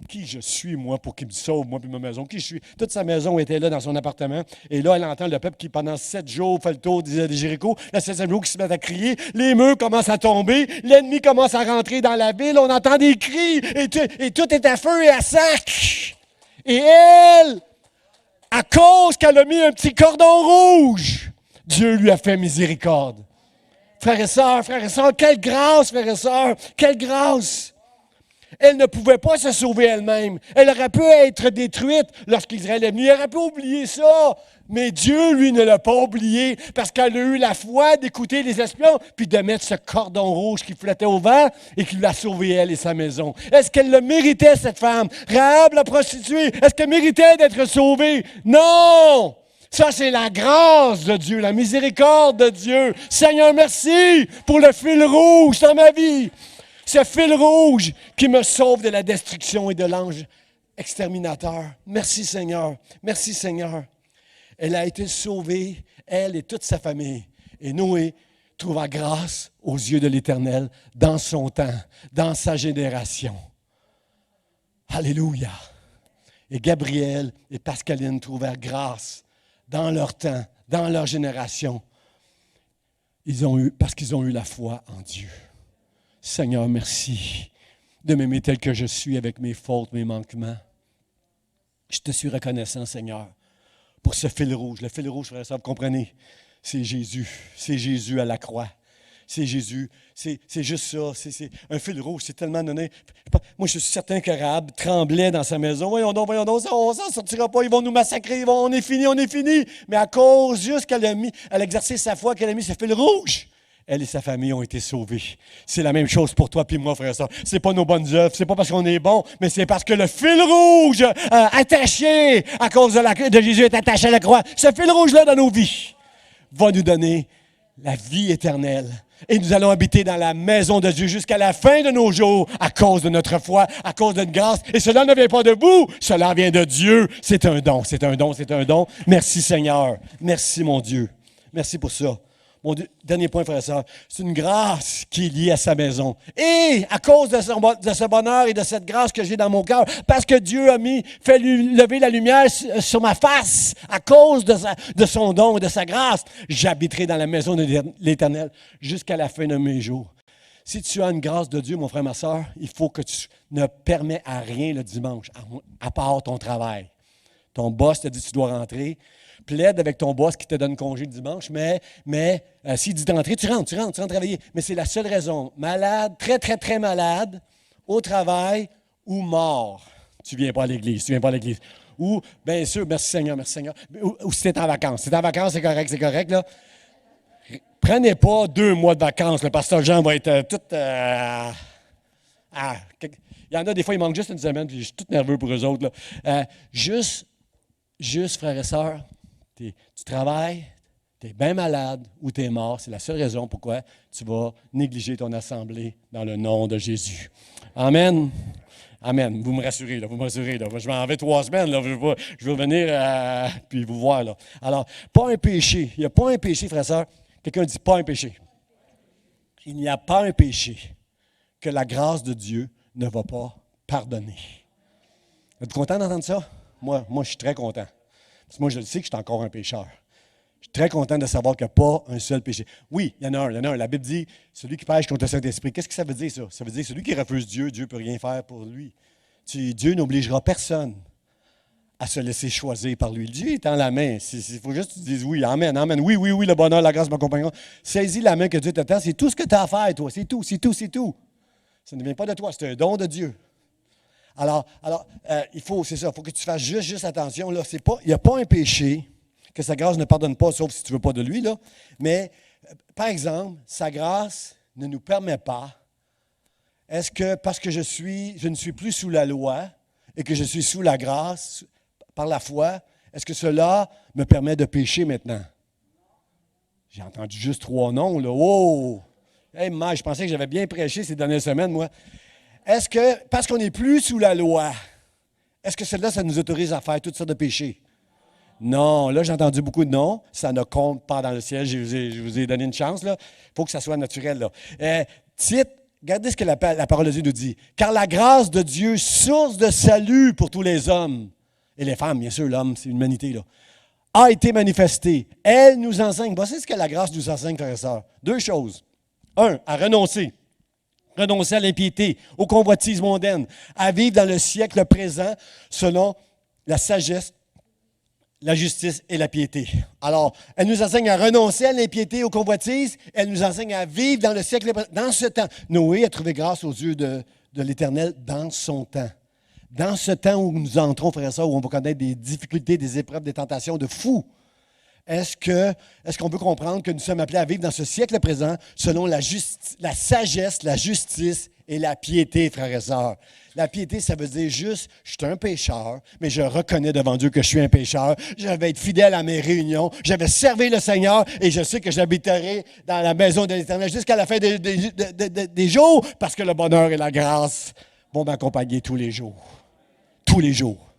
Qui je suis, moi, pour qu'il me sauve, moi, puis ma maison? Qui je suis? Toute sa maison était là dans son appartement. Et là, elle entend le peuple qui, pendant 7 jours, fait le tour de Jéricho. Le 7e jour, qui se met à crier. Les murs commencent à tomber. L'ennemi commence à rentrer dans la ville. On entend des cris. Et tout est à feu et à sac. Et elle, à cause qu'elle a mis un petit cordon rouge, Dieu lui a fait miséricorde. Frères et sœurs, quelle grâce, frères et sœurs, quelle grâce! Elle ne pouvait pas se sauver elle-même. Elle aurait pu être détruite lorsqu'Israël est venu. Elle aurait pu oublier ça. Mais Dieu, lui, ne l'a pas oublié parce qu'elle a eu la foi d'écouter les espions puis de mettre ce cordon rouge qui flottait au vent et qui l'a sauvée, elle et sa maison. Est-ce qu'elle le méritait, cette femme? Rahab, la prostituée, est-ce qu'elle méritait d'être sauvée? Non! Ça, c'est la grâce de Dieu, la miséricorde de Dieu. Seigneur, merci pour le fil rouge dans ma vie. Ce fil rouge qui me sauve de la destruction et de l'ange exterminateur. Merci Seigneur. Merci Seigneur. Elle a été sauvée, elle et toute sa famille. Et Noé trouva grâce aux yeux de l'Éternel dans son temps, dans sa génération. Alléluia. Et Gabriel et Pascaline trouvèrent grâce dans leur temps, dans leur génération. Parce qu'ils ont eu la foi en Dieu. Seigneur, merci de m'aimer tel que je suis avec mes fautes, mes manquements. Je te suis reconnaissant, Seigneur, pour ce fil rouge. Le fil rouge, frère et sœur, vous comprenez? C'est Jésus. C'est Jésus à la croix. C'est Jésus. C'est juste ça. C'est un fil rouge. C'est tellement donné. Moi, je suis certain que Rahab tremblait dans sa maison. Voyons donc, on ne s'en sortira pas. Ils vont nous massacrer. On est fini. Mais à cause juste qu'elle a exercé sa foi, qu'elle a mis ce fil rouge, elle et sa famille ont été sauvés. C'est la même chose pour toi et moi, frère et sœur. Ce n'est pas nos bonnes œuvres, ce n'est pas parce qu'on est bon, mais c'est parce que le fil rouge attaché à cause de Jésus est attaché à la croix. Ce fil rouge-là dans nos vies va nous donner la vie éternelle. Et nous allons habiter dans la maison de Dieu jusqu'à la fin de nos jours à cause de notre foi, à cause de notre grâce. Et cela ne vient pas de vous, cela vient de Dieu. C'est un don. Merci Seigneur. Merci mon Dieu. Merci pour ça. Mon dernier point, frère et sœur, c'est une grâce qui est liée à sa maison. Et à cause de ce bonheur et de cette grâce que j'ai dans mon cœur, parce que Dieu a fait lever la lumière sur ma face, à cause de son don et de sa grâce, j'habiterai dans la maison de l'Éternel jusqu'à la fin de mes jours. Si tu as une grâce de Dieu, mon frère, ma sœur, il faut que tu ne permets à rien le dimanche, à part ton travail. Ton boss te dit que tu dois rentrer. Plaide avec ton boss qui te donne congé le dimanche, mais s'il dit d'entrer, tu rentres travailler. Mais c'est la seule raison. Malade, très, très, très malade, au travail ou mort. Tu ne viens pas à l'église. Ou, bien sûr, merci Seigneur. Ou si tu es en vacances. Si tu es en vacances, c'est correct. Là. Prenez pas 2 mois de vacances. Le pasteur Jean va être tout... il y en a des fois, il manque juste une semaine, puis je suis tout nerveux pour eux autres. Là. Juste, frères et sœurs, tu travailles, tu es bien malade ou tu es mort. C'est la seule raison pourquoi tu vas négliger ton assemblée dans le nom de Jésus. Amen. Vous me rassurez. Là. Je m'en vais 3 semaines. Là. Je vais venir puis vous voir. Là. Alors, pas un péché. Il n'y a pas un péché, frère et sœur. Quelqu'un dit pas un péché. Il n'y a pas un péché que la grâce de Dieu ne va pas pardonner. Êtes-vous content d'entendre ça? Moi, je suis très content. Parce que moi, je le sais que je suis encore un pécheur. Je suis très content de savoir qu'il n'y a pas un seul péché. Oui, il y en a un. La Bible dit, celui qui pêche contre le Saint-Esprit. Qu'est-ce que ça veut dire, ça? Ça veut dire, celui qui refuse Dieu, Dieu ne peut rien faire pour lui. Dieu n'obligera personne à se laisser choisir par lui. Dieu est en la main. Il faut juste que tu dises oui, amen. Oui, le bonheur, la grâce m'accompagneront. Saisis la main que Dieu te tend. C'est tout ce que tu as à faire, toi. C'est tout. Ça ne vient pas de toi, c'est un don de Dieu. Alors, il faut que tu fasses juste attention. Là, il n'y a pas un péché que sa grâce ne pardonne pas, sauf si tu ne veux pas de lui. Là. Mais, par exemple, sa grâce ne nous permet pas. Est-ce que parce que je ne suis plus sous la loi et que je suis sous la grâce par la foi, Est-ce que cela me permet de pécher maintenant? J'ai entendu juste 3 noms, là. Oh! Hey, je pensais que j'avais bien prêché ces dernières semaines, moi. Est-ce que, parce qu'on n'est plus sous la loi, est-ce que cela, ça nous autorise à faire toutes sortes de péchés? Non, là, j'ai entendu beaucoup de noms. Ça ne compte pas dans le ciel. Je vous ai donné une chance, là. Il faut que ça soit naturel, là. Titre, regardez ce que la parole de Dieu nous dit. Car la grâce de Dieu, source de salut pour tous les hommes, et les femmes, bien sûr, l'homme, c'est l'humanité, là, a été manifestée. Elle nous enseigne. Voici ce que la grâce nous enseigne, frères et sœurs. 2 choses. 1, à renoncer. Renoncer à l'impiété, aux convoitises mondaines, à vivre dans le siècle présent selon la sagesse, la justice et la piété. Alors, elle nous enseigne à renoncer à l'impiété, aux convoitises. Elle nous enseigne à vivre dans le siècle présent. Dans ce temps, Noé a trouvé grâce aux yeux de l'Éternel dans son temps. Dans ce temps où nous entrons, frères et sœurs, où on va connaître des difficultés, des épreuves, des tentations de fous, est-ce qu'on peut comprendre que nous sommes appelés à vivre dans ce siècle présent selon la sagesse, la justice et la piété, frères et sœurs? La piété, ça veut dire juste, je suis un pécheur, mais je reconnais devant Dieu que je suis un pécheur. Je vais être fidèle à mes réunions. Je vais servir le Seigneur et je sais que j'habiterai dans la maison de l'Éternel jusqu'à la fin des jours parce que le bonheur et la grâce vont m'accompagner tous les jours. Tous les jours.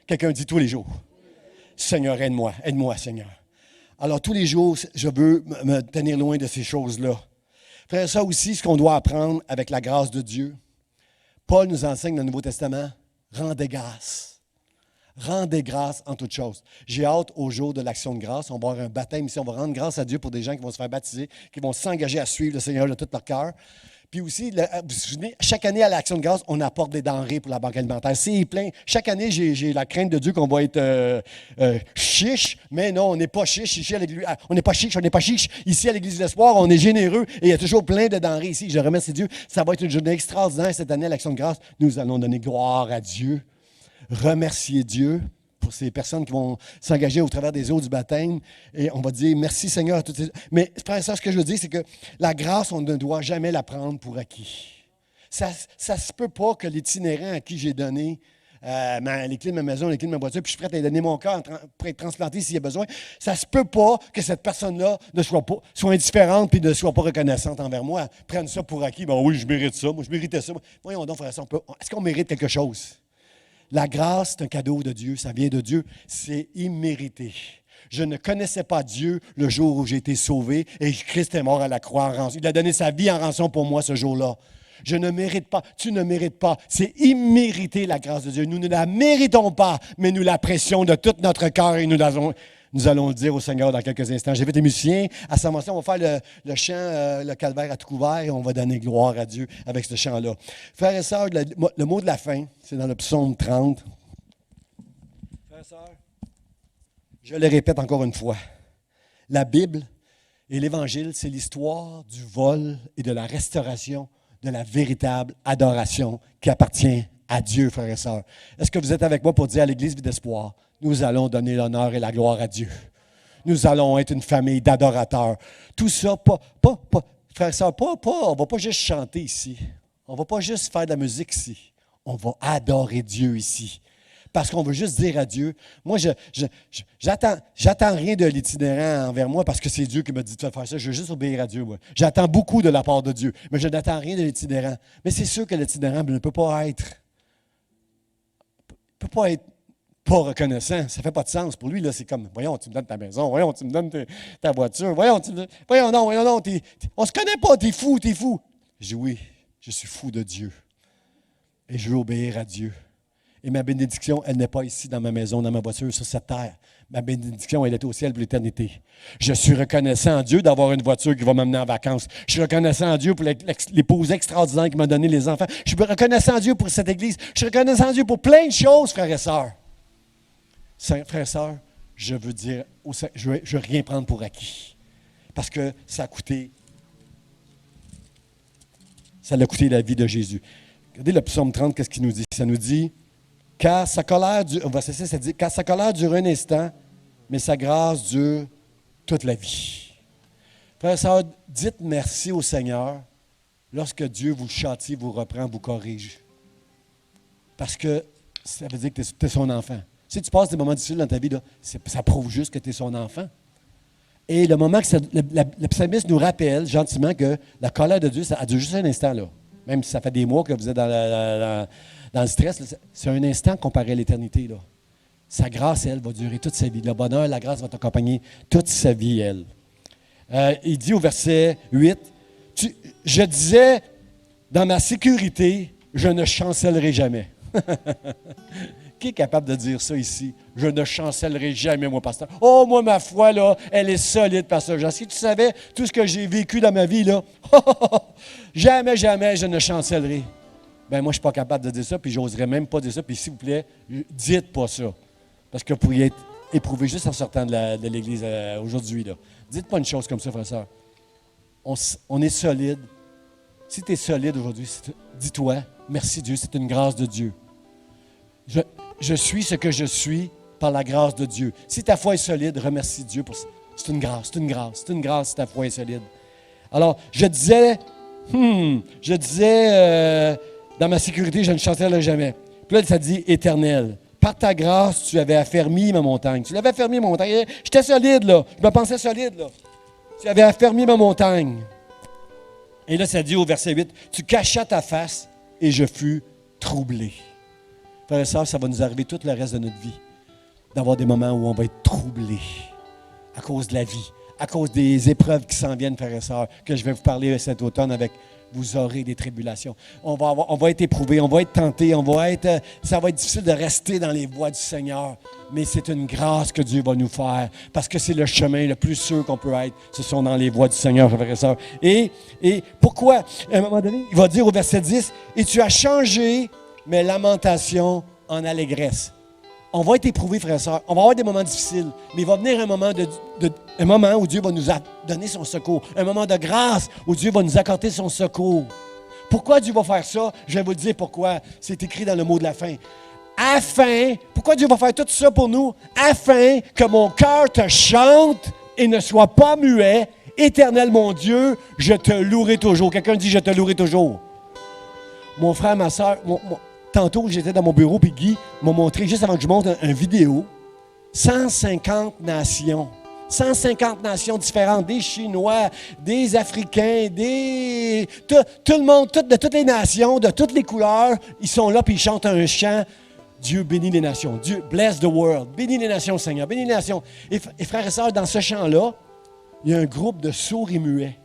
Quelqu'un dit tous les jours. Seigneur, aide-moi, Seigneur. Alors, tous les jours, je veux me tenir loin de ces choses-là. Frère, ça aussi, ce qu'on doit apprendre avec la grâce de Dieu. Paul nous enseigne dans le Nouveau Testament, rendez grâce. Rendez grâce en toutes choses. J'ai hâte au jour de l'action de grâce. On va avoir un baptême ici. On va rendre grâce à Dieu pour des gens qui vont se faire baptiser, qui vont s'engager à suivre le Seigneur de tout leur cœur. Puis aussi, vous vous souvenez, chaque année à l'Action de grâce, on apporte des denrées pour la banque alimentaire. C'est plein. Chaque année, j'ai la crainte de Dieu qu'on va être chiche, mais non, on n'est pas chiche ici à l'Église. On n'est pas chiche. Ici à l'Église de l'Espoir, on est généreux et il y a toujours plein de denrées ici. Je remercie Dieu. Ça va être une journée extraordinaire cette année à l'Action de grâce. Nous allons donner gloire à Dieu, remercier Dieu pour ces personnes qui vont s'engager au travers des eaux du baptême. Et on va dire merci Seigneur à toutes ces... Mais frère, ça, ce que je veux dire, c'est que la grâce, on ne doit jamais la prendre pour acquis. Ça ne se peut pas que l'itinérant à qui j'ai donné les clés de ma maison, les clés de ma voiture, puis je suis prêt à lui donner mon cœur pour être transplanté s'il y a besoin, ça ne se peut pas que cette personne-là soit indifférente et ne soit pas reconnaissante envers moi. Prenne ça pour acquis. Ben oui, je mérite ça. Moi, je méritais ça. Voyons donc, frère, est-ce qu'on mérite quelque chose? La grâce, c'est un cadeau de Dieu, ça vient de Dieu, c'est immérité. Je ne connaissais pas Dieu le jour où j'ai été sauvé et Christ est mort à la croix en rançon. Il a donné sa vie en rançon pour moi ce jour-là. Je ne mérite pas, tu ne mérites pas. C'est immérité la grâce de Dieu. Nous ne la méritons pas, mais nous l'apprécions de tout notre cœur et nous allons le dire au Seigneur dans quelques instants. J'invite les musiciens à ce moment-là. On va faire le chant, le calvaire à tout couvert, et on va donner gloire à Dieu avec ce chant-là. Frères et sœurs, le mot de la fin, c'est dans le psaume 30. Frères et sœurs, je le répète encore une fois. La Bible et l'Évangile, c'est l'histoire du vol et de la restauration de la véritable adoration qui appartient à Dieu, frères et sœurs. Est-ce que vous êtes avec moi pour dire à l'Église Vie d'Espoir, nous allons donner l'honneur et la gloire à Dieu. Nous allons être une famille d'adorateurs. Tout ça, frères et sœurs, on ne va pas juste chanter ici. On ne va pas juste faire de la musique ici. On va adorer Dieu ici. Parce qu'on veut juste dire à Dieu, moi, j'attends rien de l'itinérant envers moi parce que c'est Dieu qui m'a dit de faire ça. Je veux juste obéir à Dieu, moi. J'attends beaucoup de la part de Dieu, mais je n'attends rien de l'itinérant. Mais c'est sûr que l'itinérant ne peut pas être pas reconnaissant. Ça ne fait pas de sens. Pour lui, là, c'est comme, voyons, tu me donnes ta maison, voyons, tu me donnes ta voiture, voyons non, on ne se connaît pas, t'es fou. Je dis oui, je suis fou de Dieu. Et je veux obéir à Dieu. Et ma bénédiction, elle n'est pas ici dans ma maison, dans ma voiture, sur cette terre. Ma bénédiction, elle est au ciel pour l'éternité. Je suis reconnaissant à Dieu d'avoir une voiture qui va m'amener en vacances. Je suis reconnaissant à Dieu pour l'épouse extraordinaire qui m'a donné les enfants. Je suis reconnaissant à Dieu pour cette église. Je suis reconnaissant à Dieu pour plein de choses, frères et sœurs. Frères et sœurs, je veux dire, je veux rien prendre pour acquis. Parce que ça a coûté la vie de Jésus. Regardez le psaume 30, qu'est-ce qu'il nous dit? Ça nous dit, car sa colère dure, verset 6, ça dit, car sa colère dure un instant, mais sa grâce dure toute la vie. Frères et sœurs, dites merci au Seigneur lorsque Dieu vous châtie, vous reprend, vous corrige. Parce que ça veut dire que tu es son enfant. Si tu passes des moments difficiles dans ta vie, là, ça prouve juste que tu es son enfant. Et le moment que le psalmiste nous rappelle gentiment que la colère de Dieu, ça dure juste un instant, là. Même si ça fait des mois que vous êtes dans le stress, là, c'est un instant comparé à l'éternité, là. Sa grâce, elle, va durer toute sa vie. Le bonheur, la grâce va t'accompagner toute sa vie, elle. Il dit au verset 8, « Je disais, dans ma sécurité, je ne chancellerai jamais. » Qui est capable de dire ça ici? Je ne chancellerai jamais, moi, pasteur. Oh, moi, ma foi, là, elle est solide, pasteur Jean. Si tu savais tout ce que j'ai vécu dans ma vie, là, jamais, jamais, je ne chancellerai. Ben moi, je ne suis pas capable de dire ça, puis je n'oserais même pas dire ça. Puis s'il vous plaît, dites pas ça. Parce que vous pourriez être éprouvé juste en sortant de l'Église aujourd'hui, là. Dites pas une chose comme ça, frère et sœur. On est solide. Si tu es solide aujourd'hui, dis-toi, merci Dieu, c'est une grâce de Dieu. Je suis ce que je suis par la grâce de Dieu. Si ta foi est solide, remercie Dieu pour ça. C'est une grâce, c'est une grâce, c'est une grâce si ta foi est solide. Alors, je disais, dans ma sécurité, je ne chancellerai jamais. Puis là, ça dit éternel. Par ta grâce, tu avais affermi ma montagne. Tu l'avais affermi, ma montagne. J'étais solide, là. Je me pensais solide, là. Tu avais affermi ma montagne. Et là, ça dit au verset 8, tu cachas ta face et je fus troublé. Frères et sœurs, ça va nous arriver tout le reste de notre vie, d'avoir des moments où on va être troublé à cause de la vie, à cause des épreuves qui s'en viennent, frères et sœurs, que je vais vous parler cet automne avec vous aurez des tribulations. On va être éprouvé, on va être tenté, ça va être difficile de rester dans les voies du Seigneur, mais c'est une grâce que Dieu va nous faire, parce que c'est le chemin le plus sûr qu'on peut être, ce sont dans les voies du Seigneur, frères et sœurs. Et pourquoi? À un moment donné, il va dire au verset 10, « Et tu as changé mes lamentations en allégresse. » On va être éprouvé, frères et sœurs. On va avoir des moments difficiles, mais il va venir un moment où Dieu va nous donner son secours. Un moment de grâce où Dieu va nous accorder son secours. Pourquoi Dieu va faire ça? Je vais vous dire pourquoi. C'est écrit dans le mot de la fin. Pourquoi Dieu va faire tout ça pour nous? Afin que mon cœur te chante et ne soit pas muet. Éternel mon Dieu, je te louerai toujours. Quelqu'un dit, je te louerai toujours. Mon frère, ma soeur, tantôt, j'étais dans mon bureau, puis Guy m'a montré, juste avant que je monte une vidéo, 150 nations. 150 nations différentes, des Chinois, des Africains, tout le monde, de toutes les nations, de toutes les couleurs, ils sont là, puis ils chantent un chant. Dieu bénit les nations. Dieu bless the world. Bénis les nations, Seigneur. Bénis les nations. Et frères et sœurs, dans ce chant-là, il y a un groupe de sourds et muets.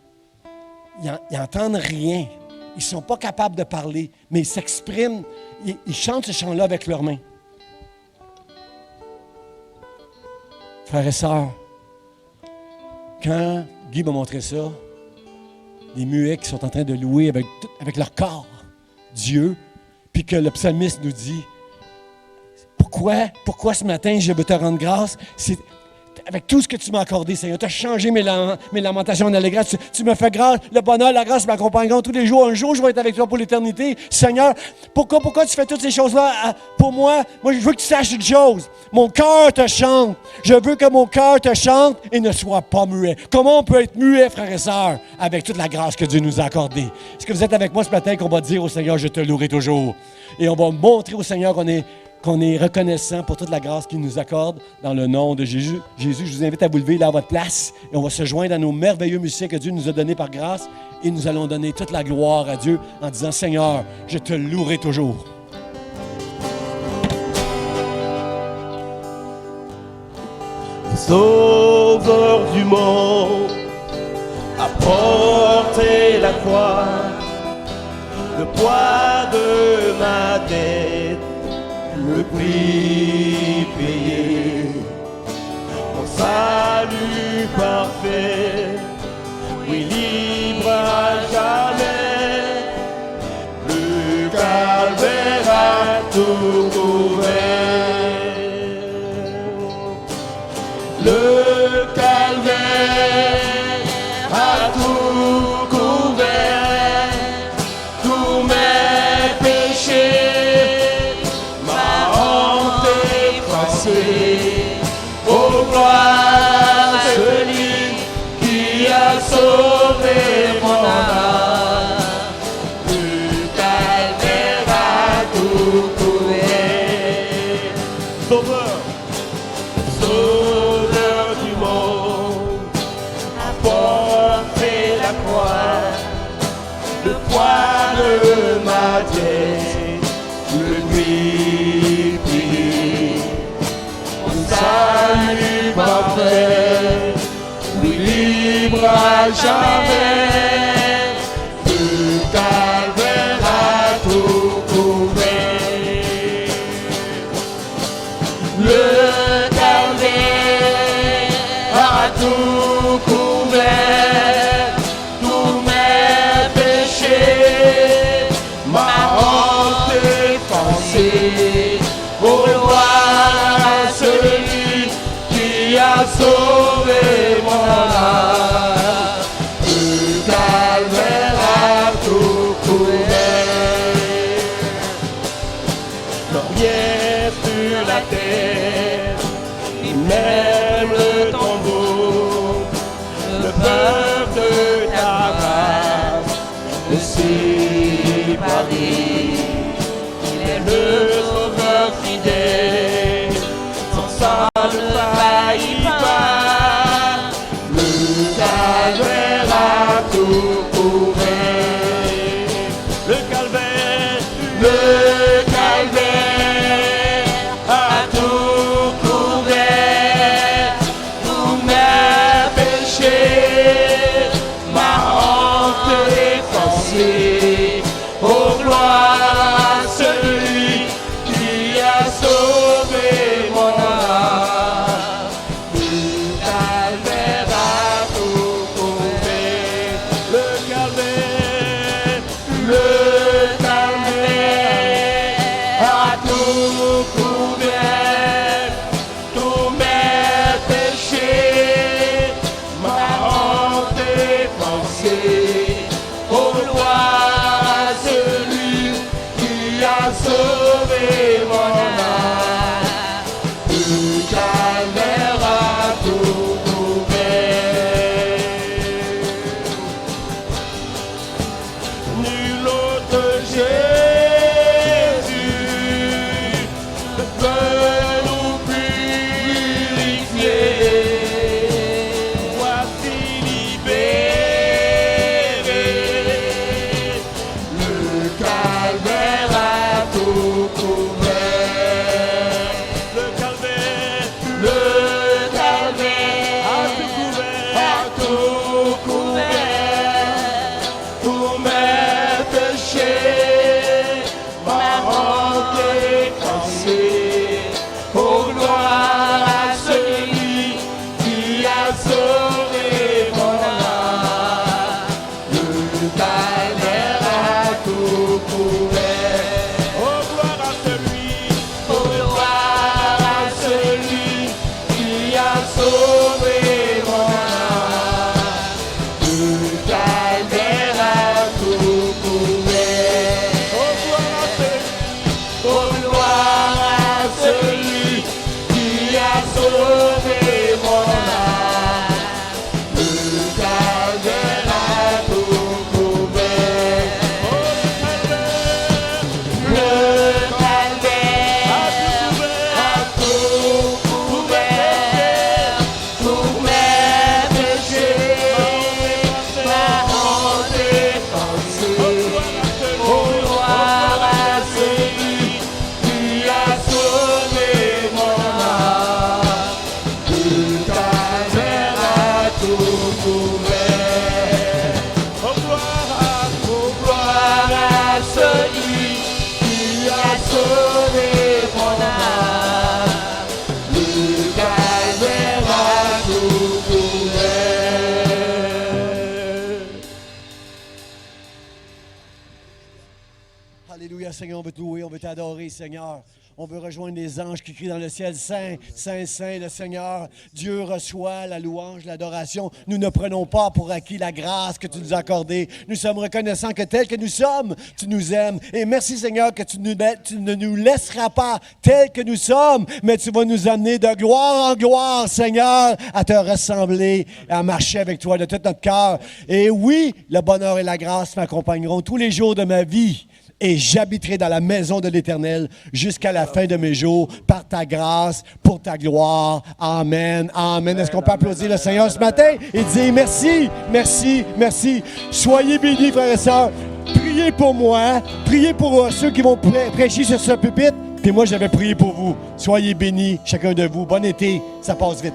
Ils n'entendent rien. Ils ne sont pas capables de parler, mais ils s'expriment. Ils chantent ce chant-là avec leurs mains. Frères et sœurs, quand Guy m'a montré ça, les muets qui sont en train de louer avec leur corps Dieu, puis que le psalmiste nous dit, pourquoi ce matin je veux te rendre grâce? C'est avec tout ce que tu m'as accordé, Seigneur. Tu as changé mes lamentations en allégresse. Tu me fais grâce. Le bonheur, la grâce m'accompagneront tous les jours. Un jour, je vais être avec toi pour l'éternité. Seigneur, pourquoi tu fais toutes ces choses-là pour moi? Moi, je veux que tu saches une chose. Mon cœur te chante. Je veux que mon cœur te chante et ne soit pas muet. Comment on peut être muet, frères et sœurs, avec toute la grâce que Dieu nous a accordée? Est-ce que vous êtes avec moi ce matin qu'on va dire au Seigneur, je te louerai toujours? Et on va montrer au Seigneur qu'on est reconnaissant pour toute la grâce qu'il nous accorde dans le nom de Jésus. Jésus, je vous invite à vous lever là à votre place et on va se joindre à nos merveilleux musiciens que Dieu nous a donnés par grâce et nous allons donner toute la gloire à Dieu en disant, Seigneur, je te louerai toujours. Sauveur du monde, apportez la croix, le poids de ma dette. Le prix payé, mon salut parfait, oui libre à jamais, le calvaire a tout couvert, le calvaire a tout couvert, tous mes péchés. Oh gloire, celui jamais. Le calvaire a tout couvert. Le calvaire a tout couvert. Tous mes péchés, ma honte effacée. Pour gloire à celui qui a sauvé mon âme. Le calvaire a tout couvert. Non, rien sur la terre, ni même le tombeau, le peuple de ta grâce, le séparer. Il est le sauveur fidèle, son sang ne faillit pas. Le calvaire a tout couvert. Le calvaire a tout couvert. Tous mes péchés, ma honte effacée. Oh gloire à celui qui a sauvé mon âme. Le calvaire a tout couvert. Le calvaire a tout couvert. Tous mes péchés, ma honte effacée. Oh gloire à celui qui a sauvé mon âme. Le calvaire a tout couvert. Nul autre Jésus ne peut nous purifier. Voici libéré. Le calvaire a tout couvert. Le calvaire a tout couvert. Tous mes péchés, ma honte effacée. Oh gloire à celui qui a sauvé mon âme. Le calvaire a tout couvert. Oh gloire à celui qui a sauvé mon âme. Le calvaire a tout couvert. Oh gloire à celui qui a sauvé mon âme. Le calvaire a tout couvert. Le calvaire a tout couvert. Tous mes péchés, ma honte effacée. Oh gloire à celui qui a sauvé mon âme. Le calvaire a tout couvert. Oh gloire à celui qui a sauvé mon âme. Le calvaire a tout couvert. Alléluia, Seigneur, on veut te louer, on veut t'adorer, Seigneur. On veut rejoindre les anges qui crient dans le ciel, Saint, Saint, Saint, le Seigneur. Dieu reçoit la louange, l'adoration. Nous ne prenons pas pour acquis la grâce que tu nous as accordée. Nous sommes reconnaissants que tel que nous sommes, tu nous aimes. Et merci, Seigneur, que tu ne nous laisseras pas tel que nous sommes, mais tu vas nous amener de gloire en gloire, Seigneur, à te ressembler, à marcher avec toi de tout notre cœur. Et oui, le bonheur et la grâce m'accompagneront tous les jours de ma vie. Et j'habiterai dans la maison de l'Éternel jusqu'à la fin de mes jours, par ta grâce, pour ta gloire. Amen, amen. Est-ce qu'on peut applaudir le Seigneur ce matin et dire merci, merci, merci. Soyez bénis, frères et sœurs. Priez pour moi, priez pour ceux qui vont prêcher sur ce pupitre. Puis moi, j'avais prié pour vous. Soyez bénis, chacun de vous. Bon été, ça passe vite.